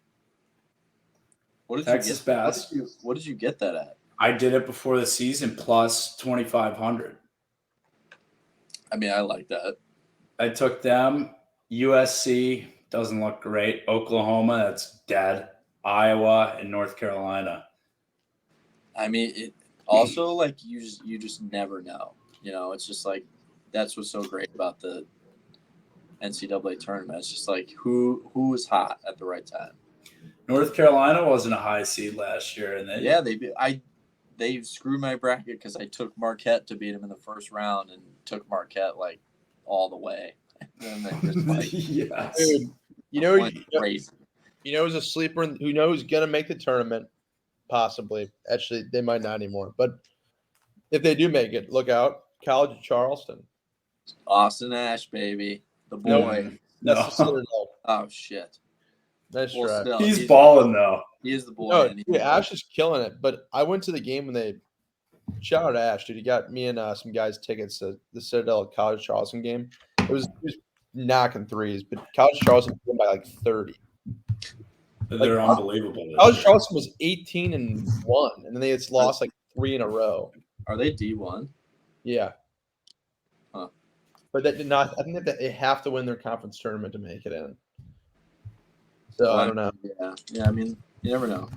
What did Texas you get? bass. What did you get that at? I did it before the season plus 2,500. I mean, I like that. I took them. USC doesn't look great. Oklahoma, that's dead. Iowa and North Carolina. I mean, it also like you just never know. You know, it's just like that's what's so great about the NCAA tournament. It's just like who is hot at the right time. North Carolina wasn't a high seed last year, and they screwed my bracket because I took Marquette to beat them in the first round and took Marquette like all the way. And then just like yes. Dude, went crazy. who's a sleeper who knows gonna make the tournament? Possibly. Actually, they might not anymore. But if they do make it, look out. College of Charleston. Austin Ash, baby, the boy. That's No. the Citadel. Oh shit. Nice Well, try. still, He's balling though. He is the boy. No, and dude, Ash is killing it. But I went to the game when they shout out to Ash, dude. He got me and some guys tickets to the Citadel College Charleston game. It was knocking threes, but College Charleston won by like 30. They're unbelievable. College Charleston was 18-1, and then they just lost like 3 in a row. Are they D1? Yeah. Huh. But that did not. I think that they have to win their conference tournament to make it in. So I don't know. Yeah. I mean, you never know.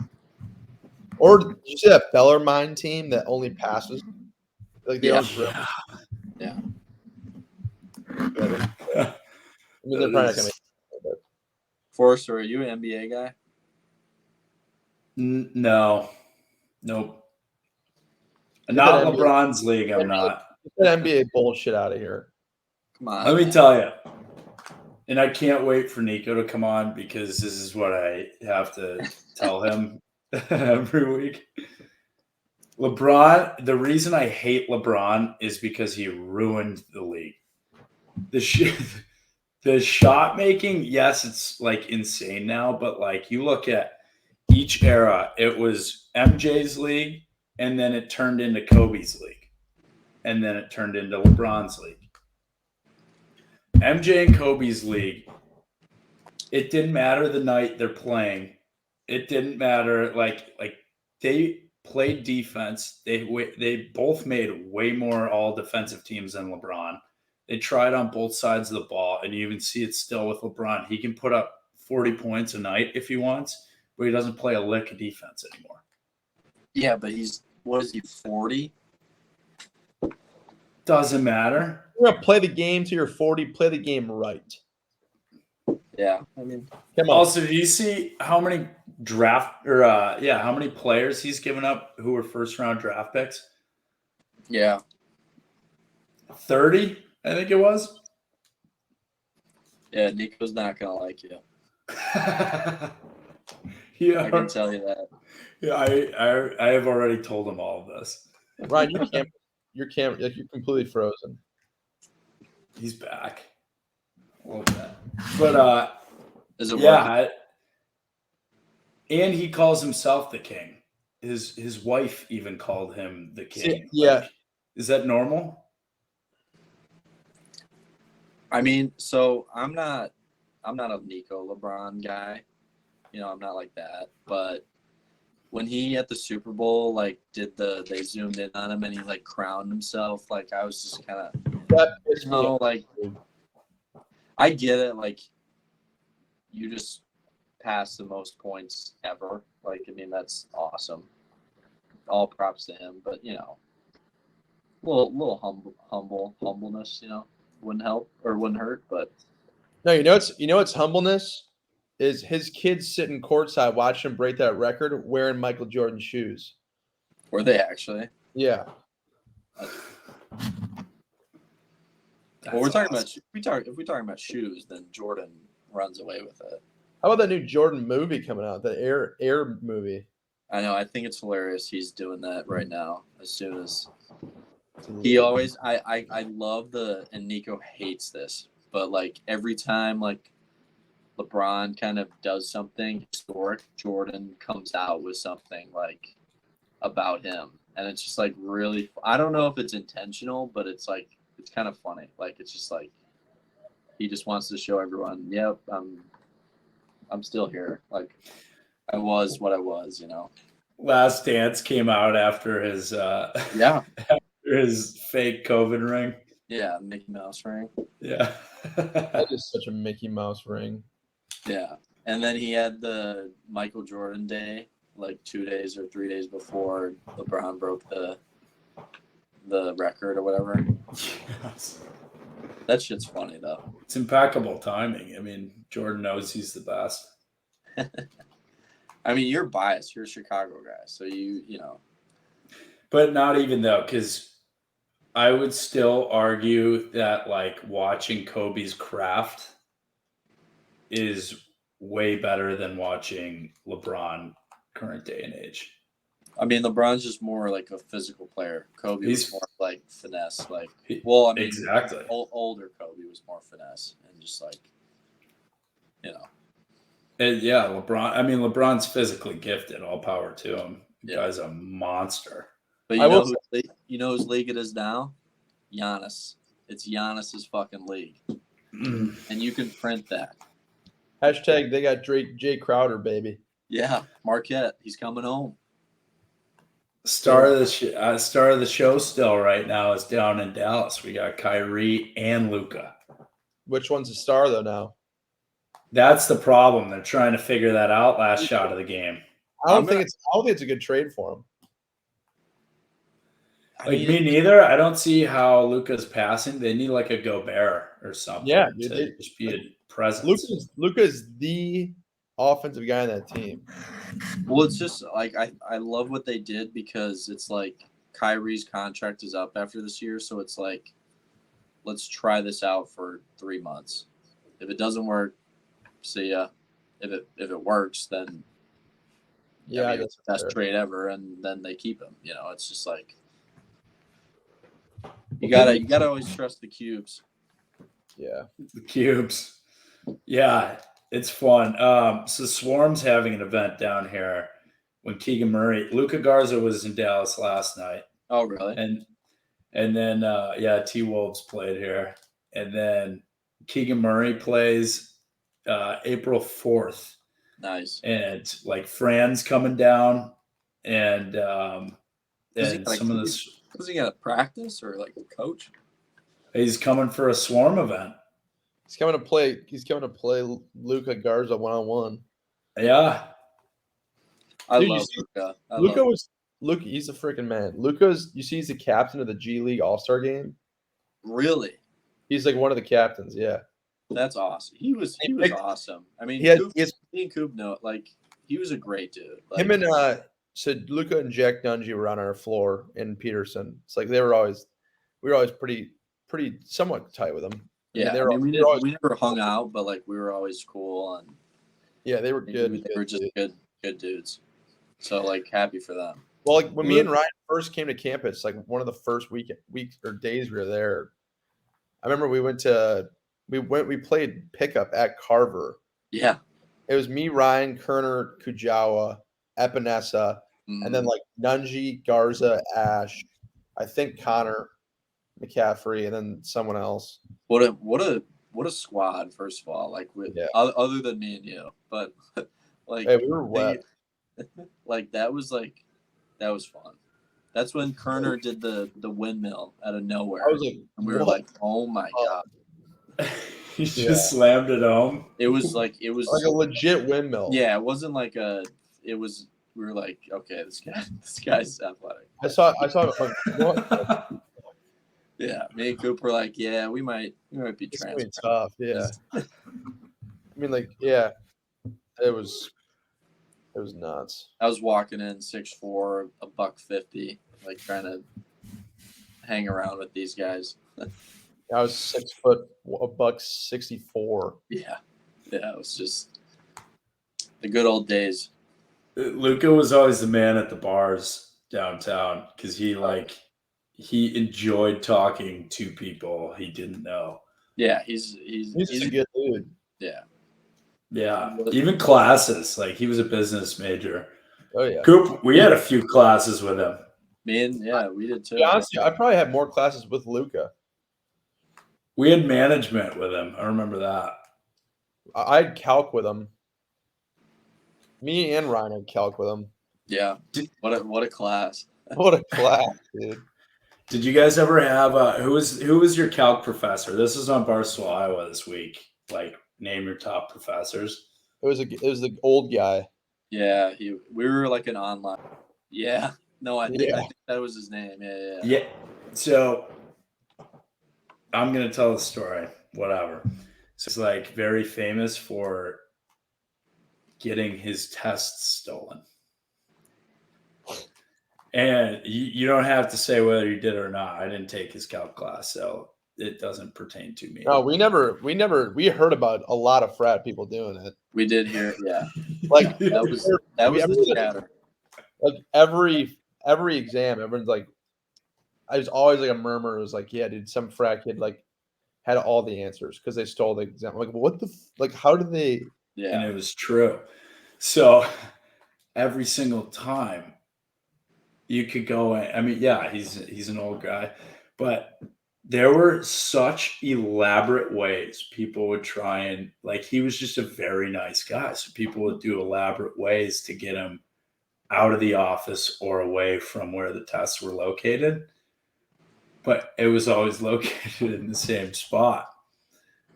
Or did you see that Bellarmine team that only passes? Like they Yeah. don't drill. Yeah. I mean, they're probably not gonna make it. Forrester, are you an NBA guy? No. Nope. Not NBA. LeBron's league, I'm not. Get that NBA bullshit out of here. Come on. Let me man. tell you. And I can't wait for Nico to come on because this is what I have to tell him every week. LeBron, the reason I hate LeBron is because he ruined the league. The shot making, yes, it's like insane now, but like you look at each era, it was MJ's league, and then it turned into Kobe's league, and then it turned into LeBron's league. MJ and Kobe's league. It didn't matter the night they're playing. It didn't matter like they played defense. They both made way more all defensive teams than LeBron. They tried on both sides of the ball, and you even see it still with LeBron. He can put up 40 points a night if he wants, but he doesn't play a lick of defense anymore. Yeah, but what is he, 40? Doesn't matter. You're gonna play the game till you're 40. Play the game right. Yeah, I mean, Come on. Also, do you see how many how many players he's given up who were first round draft picks? yeah. 30, I think it was. Yeah, Nico's not going to like you. Yeah, I can tell you that. yeah. I have already told him all of this. Ryan, you're completely frozen. He's back. A little bit. But Is it working? yeah, and he calls himself the king. His wife even called him the king. Yeah. Like, is that normal? I mean, so I'm not a Nico LeBron guy. I'm not like that. But when he at the Super Bowl they zoomed in on him and he crowned himself, I was just kind of That pissed me off. I get it, you just passed the most points ever. I mean, that's awesome. All props to him, but little humbleness, wouldn't help or wouldn't hurt, but No, what's humbleness is his kids sitting courtside watching him break that record wearing Michael Jordan shoes. were they actually? Yeah. Well, we're talking about if we talking about shoes, then Jordan runs away with it. How about that new Jordan movie coming out? The Air movie. I know. I think it's hilarious. He's doing that right now. As soon as he always, I love and Nico hates this, but every time LeBron kind of does something historic, Jordan comes out with something about him, and it's just really. I don't know if it's intentional, but it's it's kind of funny. It's just he just wants to show everyone, yep, I'm still here. I was what I was, Last Dance came out after his Yeah. after his fake COVID ring. Yeah, Mickey Mouse ring. Yeah. That is such a Mickey Mouse ring. Yeah. And then he had the Michael Jordan day 2 days or 3 days before LeBron broke the record or whatever. Yes. That shit's funny though. It's impeccable timing. I mean, Jordan knows he's the best. I mean, you're biased. You're a Chicago guy, so you know. But not even though, because I would still argue that watching Kobe's craft is way better than watching LeBron current day and age. I mean, LeBron's just more a physical player. Kobe was more finesse. Exactly. Older Kobe was more finesse and just And yeah, LeBron. I mean, LeBron's physically gifted. All power to him. The Yeah. guy's a monster. But you know whose league it is now? Giannis. It's Giannis's fucking league, and you can print that. Hashtag they got Jay Crowder, baby. Yeah, Marquette. He's coming home. Star of the show still right now is down in Dallas. We got Kyrie and Luka. Which one's a star though now? That's the problem. They're trying to figure that out last shot of the game. I don't think it's a good trade for him. Me neither. I don't see how Luka's passing. They need a Gobert or something. Yeah, to just be a presence. Luka's the offensive guy on that team. Well, it's just I love what they did because it's Kyrie's contract is up after this year, so it's let's try this out for 3 months. If it doesn't work, see ya. If it works, then Yeah, it's the best trade ever, and then they keep him. It's just you gotta always trust the cubes. Yeah. The cubes. Yeah, it's fun. So Swarm's having an event down here when Luka Garza was in Dallas last night. Oh, really? And then T-Wolves played here. And then Keegan Murray plays April 4th. Nice. And like Fran's coming down, and some of this. Does he got to practice or like coach? He's coming for a swarm event. He's coming to play. He's coming to play Luca Garza 1-on-1. Yeah, I Dude, love Luca. Luca. He's a freaking man. Luca's. You see, he's the captain of the G League All-Star game. Really? He's like one of the captains. Yeah. That's awesome. He was awesome. I mean, me and Coop know, like, he was a great dude. Like, him and so Luca and Jack Dungy were on our floor in Peterson. It's like we were always pretty somewhat tight with them. Yeah, we never hung out, but like we were always cool, and yeah, they were good. They were just good dudes. So like happy for them. Well, like when me and Ryan first came to campus, like one of the first weeks or days we were there, I remember we played pickup at Carver. Yeah. It was me, Ryan, Kerner, Kujawa, Epinesa, and then like Nunji, Garza, Ash, I think Connor McCaffrey, and then someone else. What a squad, first of all. Like other than me and you. But like hey, we were wet. Like that was fun. That's when Kerner did the windmill out of nowhere. I was like, and we were like, oh my god. He just slammed it home. It was like a legit windmill. Yeah, it wasn't like we were like, okay, this guy's athletic. I saw it like, yeah, me and Coop were like, yeah, we might be transferred. Tough, yeah. I mean, like, yeah, it was nuts. I was walking in 6'4", $150, like trying to hang around with these guys. I was 6 foot, $164. Yeah, it was just the good old days. Luca was always the man at the bars downtown because he enjoyed talking to people he didn't know. Yeah, he's a good dude. Yeah. Yeah, even classes. Like he was a business major. Oh yeah, Coop. We had a few classes with him. We did too. Honestly, I probably had more classes with Luca. We had management with him. I remember that. I had calc with him. Me and Ryan had calc with him. Yeah. What a class. What a class, dude. Did you guys ever have who was your calc professor? This is on Barstool, Iowa this week. Like, name your top professors. It was the old guy. Yeah, we were like an online. Yeah. No, I think that was his name. Yeah. Yeah. So I'm gonna tell the story. Whatever. So it's like very famous for getting his tests stolen. And you don't have to say whether you did or not. I didn't take his calc class, so it doesn't pertain to me. No, we heard about a lot of frat people doing it. We did hear, yeah. Like that was the chatter. Like every exam, everyone's like, I was always like a murmur. It was like, yeah, dude, some frat kid like had all the answers because they stole the exam. I'm like, what how did they? Yeah, and it was true. So every single time you could go in, I mean, yeah, he's an old guy, but there were such elaborate ways people would try and like, he was just a very nice guy. So people would do elaborate ways to get him out of the office or away from where the tests were located. But it was always located in the same spot.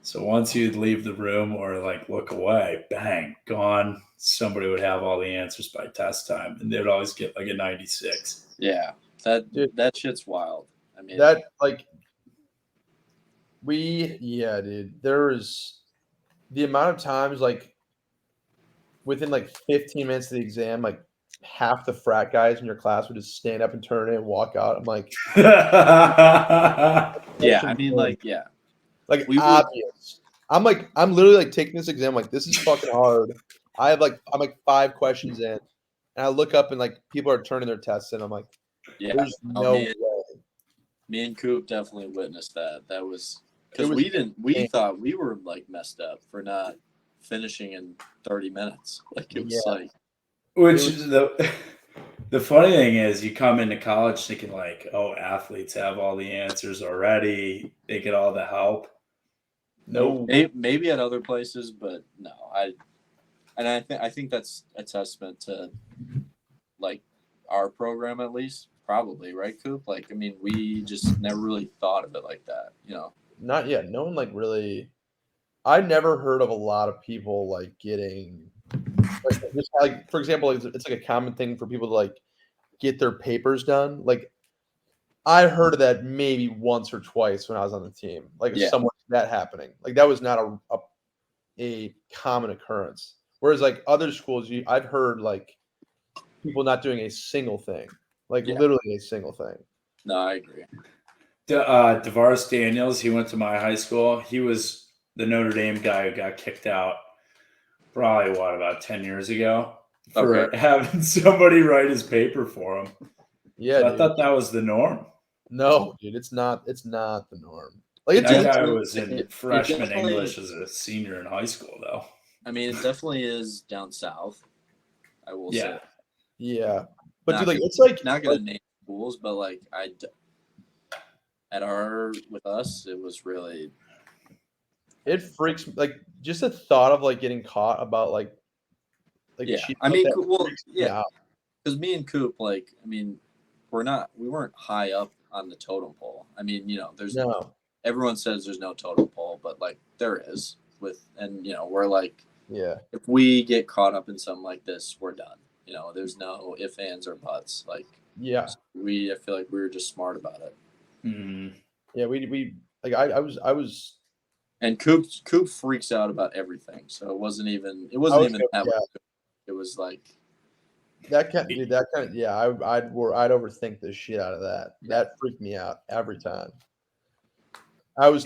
So once you'd leave the room or like look away, bang, gone. Somebody would have all the answers by test time, and they'd always get like a 96. Yeah, that shit's wild. I mean, that like dude. There was the amount of times like within like 15 minutes of the exam, like half the frat guys in your class would just stand up and turn in and walk out. I'm like, yeah, I mean, like, yeah. Like obvious. I'm literally like taking this exam, like this is fucking hard. I'm like 5 questions in, and I look up and like people are turning their tests in. I'm like, there's no way. Me and Coop definitely witnessed that. That was because we thought we were like messed up for not finishing in 30 minutes. Like it was like, which is the funny thing is you come into college thinking like, oh, athletes have all the answers already. They get all the help. No. Maybe at other places, but no. I think that's a testament to like our program at least, probably, right, Coop? Like, I mean, we just never really thought of it like that, you know. Not yet. No one like really. I never heard of a lot of people like getting like for example, it's like a common thing for people to like get their papers done. Like I heard of that maybe once or twice when I was on the team. Like Yeah. someone that happening. Like that was not a common occurrence. Whereas like other schools, I've heard like people not doing a single thing, like Yeah. literally a single thing. No, I agree. DeVaris Daniels, he went to my high school. He was the Notre Dame guy who got kicked out probably, about 10 years ago for having somebody write his paper for him. Yeah, So I thought that was the norm. No, dude, it's not. It's not the norm. Like That guy was in freshman definitely- English as a senior in high school, though. I mean, it definitely is down south. I will say. Yeah, but Not dude, like gonna- it's like Not gonna name schools, but like with us, it was really it freaks like just the thought of like getting caught about like yeah. cheating I like mean, that well, freaks me yeah, out. because me and Coop, like, I mean, we weren't high up on the totem pole. I mean, you know, there's No, everyone says there's no totem pole, but like there is and you know, we're like, yeah, if we get caught up in something like this, we're done. You know, there's no ifs, ands, or buts. Like, yeah, I feel like we were just smart about it. yeah. We like I was. And Coop freaks out about everything, so it wasn't even that. It was like That kind, dude. That kind of yeah. I'd overthink the shit out of that. That freaked me out every time. I was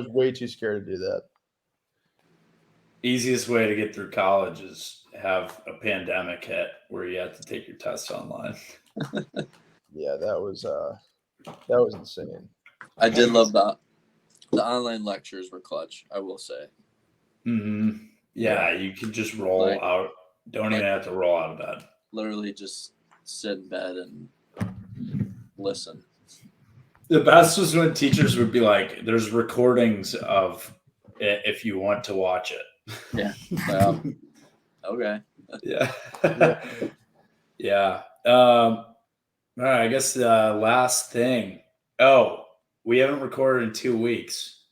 way too scared to do that. Easiest way to get through college is have a pandemic hit where you have to take your tests online. Yeah, that was insane. I did love the online lectures were clutch. I will say. Mm-hmm. Yeah, you can just roll out. Don't even have to roll out of bed. Literally, just sit in bed and listen. The best was when teachers would be like, "There's recordings of it if you want to watch it." Yeah. Okay. Yeah. Yeah. All right. I guess the last thing. Oh, we haven't recorded in 2 weeks.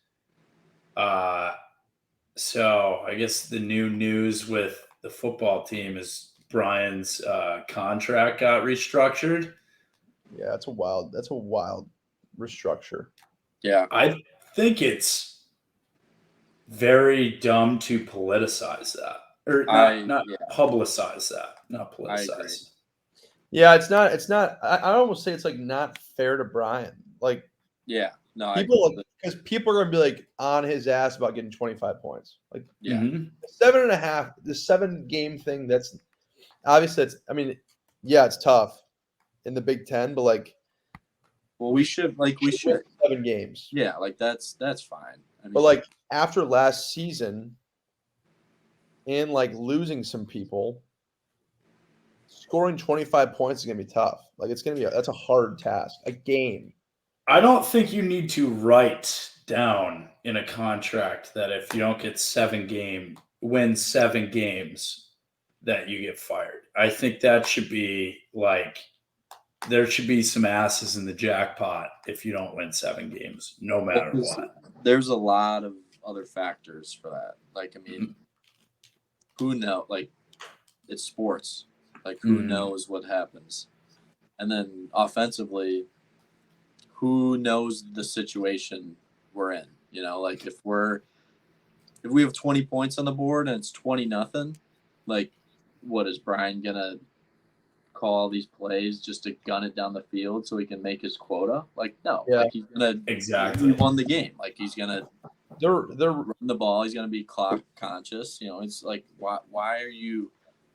So I guess the new news with the football team is Brian's contract got restructured. Yeah, that's a wild restructure. Yeah. I think it's very dumb to politicize that. Or not publicize that. Not politicize. Yeah, it's not I almost say it's like not fair to Brian. Like Yeah. No, because people are gonna be like on his ass about getting 25 points. Like yeah. Mm-hmm. 7.5, the 7-game thing, that's obviously it's tough in the Big Ten, but like we should 7 games. Yeah, like that's fine. I mean, But like after last season and like losing some people, scoring 25 points is gonna be tough. Like that's a hard task. A game. I don't think you need to write down in a contract that if you don't get win 7 games, that you get fired. I think that should be like, there should be some asses in the jackpot if you don't win 7 games, no matter what. There's a lot of other factors for that. Like, I mean, who knows? Like, it's sports. Like, who knows what happens? And then offensively, who knows the situation we're in? You know, like if we have 20 points on the board and it's 20-0, like, what is Brian gonna call all these plays just to gun it down the field so he can make his quota? Like, no. Yeah. Like, he's gonna Exactly. He won the game. Like, he's gonna They're run the ball. He's gonna be clock conscious. You know, it's like, why are you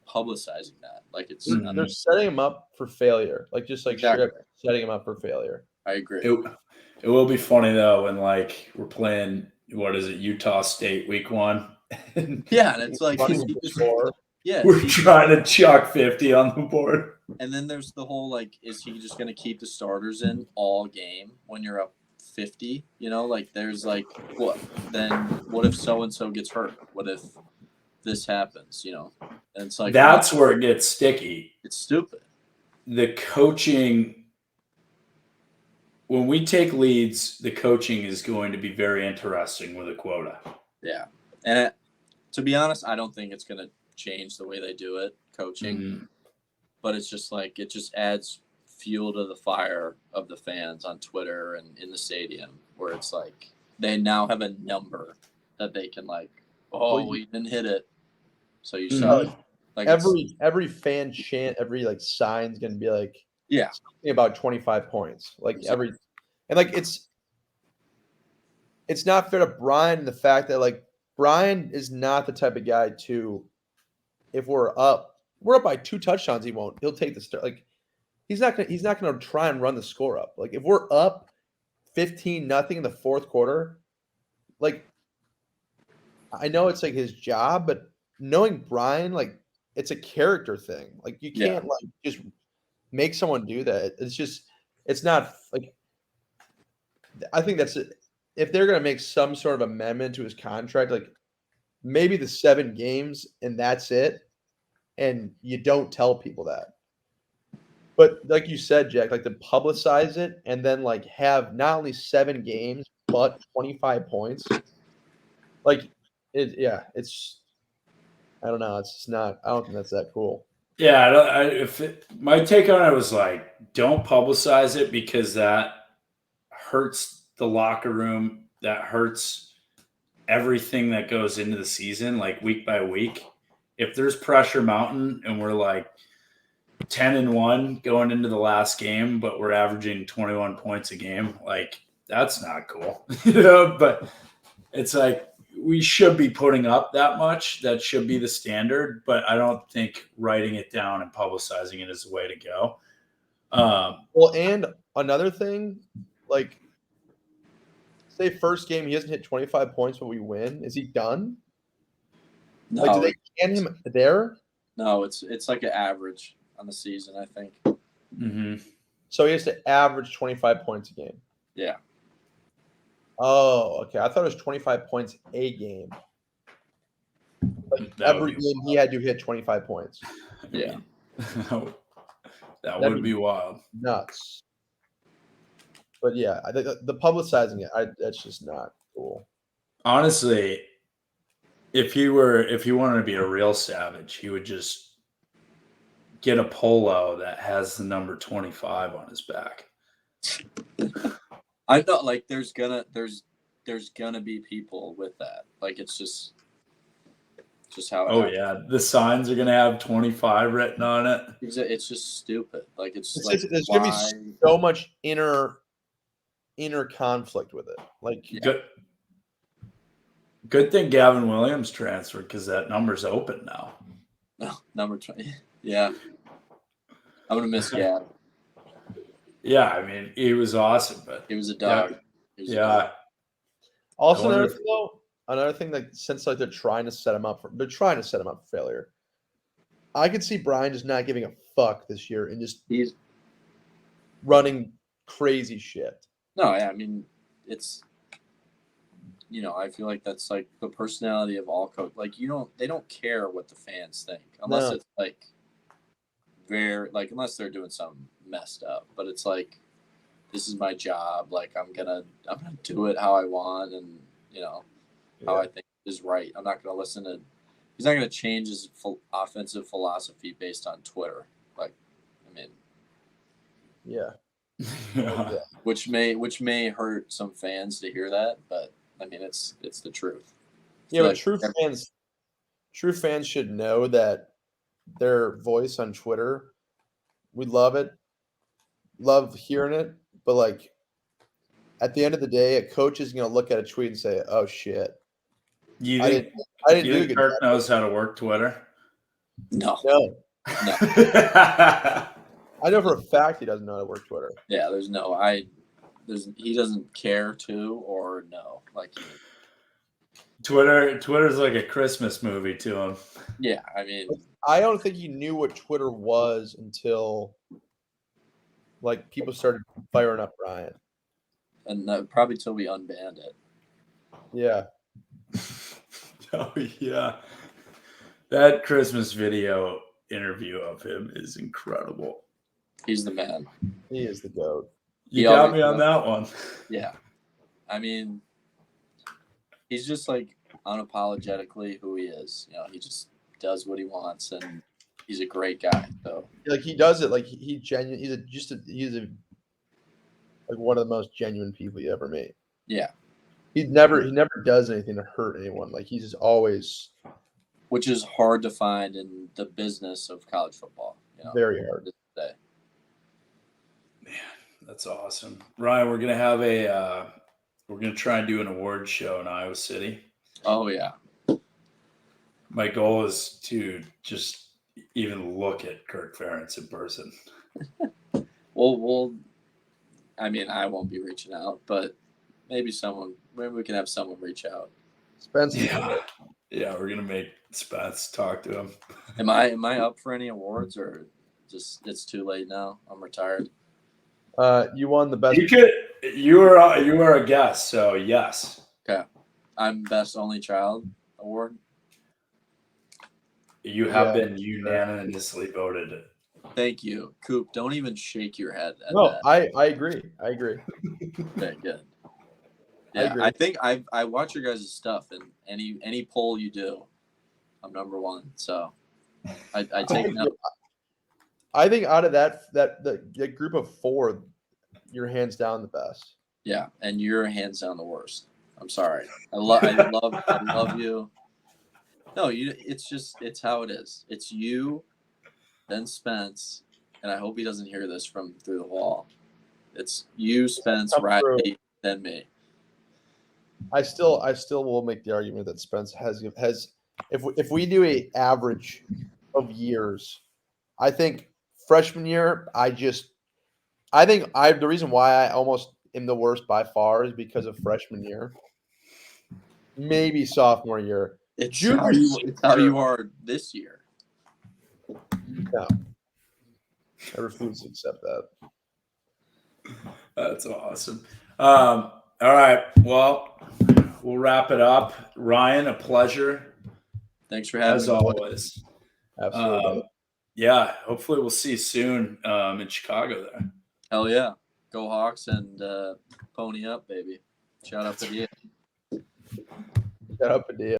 publicizing that? Like, it's they're setting him up for failure. Like just like Exactly. straight up setting him up for failure. I agree. It will be funny though when like we're playing, what is it, Utah State week 1. Yeah, and it's like We're trying to chuck 50 on the board. And then there's the whole like, is he just gonna keep the starters in all game when you're up 50, like there's like what if so and so gets hurt? What if this happens, And it's like that's where it gets sticky. it's stupid. The coaching, when we take leads, the coaching is going to be very interesting with a quota. Yeah. And to be honest, I don't think it's going to change the way they do it, coaching. Mm-hmm. But it's just like it just adds fuel to the fire of the fans on Twitter and in the stadium, where it's like they now have a number that they can like, we didn't hit it, so you suck. Like every fan chant, every like sign's gonna be like something about 25 points. Like exactly. and like it's not fair to Brian, the fact that like Brian is not the type of guy to, if we're up by 2 touchdowns, he'll take the start. Like he's not gonna try and run the score up. Like if we're up 15-0 in the fourth quarter, like I know it's like his job, but knowing Brian, like it's a character thing. Like you can't like just make someone do that. It's not like, I think that's it. If they're gonna make some sort of amendment to his contract, like maybe the 7 games and that's it. And you don't tell people that. But like you said, Jack, like to publicize it and then like have not only 7 games but 25 points. Like it's I don't know. It's just not. I don't think that's that cool. Yeah, my take on it was like, don't publicize it because that hurts the locker room. That hurts everything that goes into the season, like week by week. If there's pressure mountain and we're like 10-1 going into the last game, but we're averaging 21 points a game, like that's not cool, But it's like we should be putting up that much. That should be the standard, but I don't think writing it down and publicizing it is the way to go. Well, and another thing, like say first game he hasn't hit 25 points, but we win. Is he done? No, like, do they can him there? No, it's like an average on the season, I think. Mm-hmm. So he has to average 25 points a game. Yeah. Oh, okay. I thought it was 25 points a game. Like every game he had to hit 25 points. Yeah. That would be wild. Nuts. But yeah, the publicizing it, that's just not cool. Honestly, if he wanted to be a real savage, he would just get a polo that has the number 25 on his back. I know, like there's gonna be people with that. Like it's just how. The signs are gonna have 25 written on it. It's just stupid. Like there's gonna be so much inner conflict with it. Like good thing Gavin Williams transferred because that number's open now. No, number 20. Yeah, I'm gonna miss Gav. Yeah, I mean he was awesome, but he was a dog. Yeah. Also, another thing, like since like they're trying to set him up for failure, I could see Brian just not giving a fuck this year and just he's running crazy shit. No, yeah, I mean it's I feel like that's like the personality of all coach. Like they don't care what the fans think unless it's like unless they're doing something messed up. But it's like this is my job. Like I'm gonna do it how I want and how I think is right. I'm not gonna listen to. He's not gonna change his offensive philosophy based on Twitter. Like, I mean, yeah. Which may hurt some fans to hear that, but I mean it's the truth. Yeah, but true fans should know that their voice on Twitter, we love it, love hearing it, but like at the end of the day, a coach is going to look at a tweet and say, "Oh shit." I didn't do a good job. Knows how to work Twitter? No. I know for a fact he doesn't know how to work Twitter. Yeah, he doesn't care to or no. Like Twitter's like a Christmas movie to him. Yeah, I mean I don't think he knew what Twitter was until like people started firing up Brian. and probably till we unbanned it. Yeah. Oh yeah, that Christmas video interview of him is incredible. He's the man. He is the GOAT. You He got always me on was. that one. Yeah. I mean, he's just like unapologetically who he is. You know, he just does what he wants, and he's a great guy. So Like he does it like he genuine. He's a like one of the most genuine people you ever meet. yeah, He never does anything to hurt anyone. Like he's just always which is hard to find in the business of college football. You know, very hard. this day. That's awesome, Ryan. We're gonna have we're gonna try and do an award show in Iowa City. Oh yeah, My goal is to just even look at Kirk Ferentz in person. we'll. I mean, I won't be reaching out, but maybe we can have someone reach out. Spencer. Yeah, we're gonna make Spence talk to him. Am I up for any awards, or just it's too late now? I'm retired. You won the best. You were a guest, so yes. Okay, I'm best only child award. You have Yeah. been unanimously voted. Thank you, Coop. Don't even shake your head at No, that. I agree. I agree. Okay, good. I Yeah, agree. I think I watch your guys' stuff, and any poll you do, I'm number one. So I take note. I think out of the group of 4, you're hands down the best. Yeah, and you're hands down the worst. I'm sorry. I love you. No, it's how it is. It's you, then Spence, and I hope he doesn't hear this from through the wall. It's you, Spence, Come through. Riley, then me. I still will make the argument that Spence has if we do a average of years, I think freshman year the reason why I almost am the worst by far is because of freshman year. Maybe sophomore year. It's Junior it's how you are this year. No. I refuse to accept that. That's awesome. All right. Well, we'll wrap it up. Ryan, a pleasure. Thanks for having As me. always. Absolutely. Yeah, hopefully we'll see you soon in Chicago there. Hell yeah. Go Hawks and pony up, baby. Shout out to you. Shut up, Adia.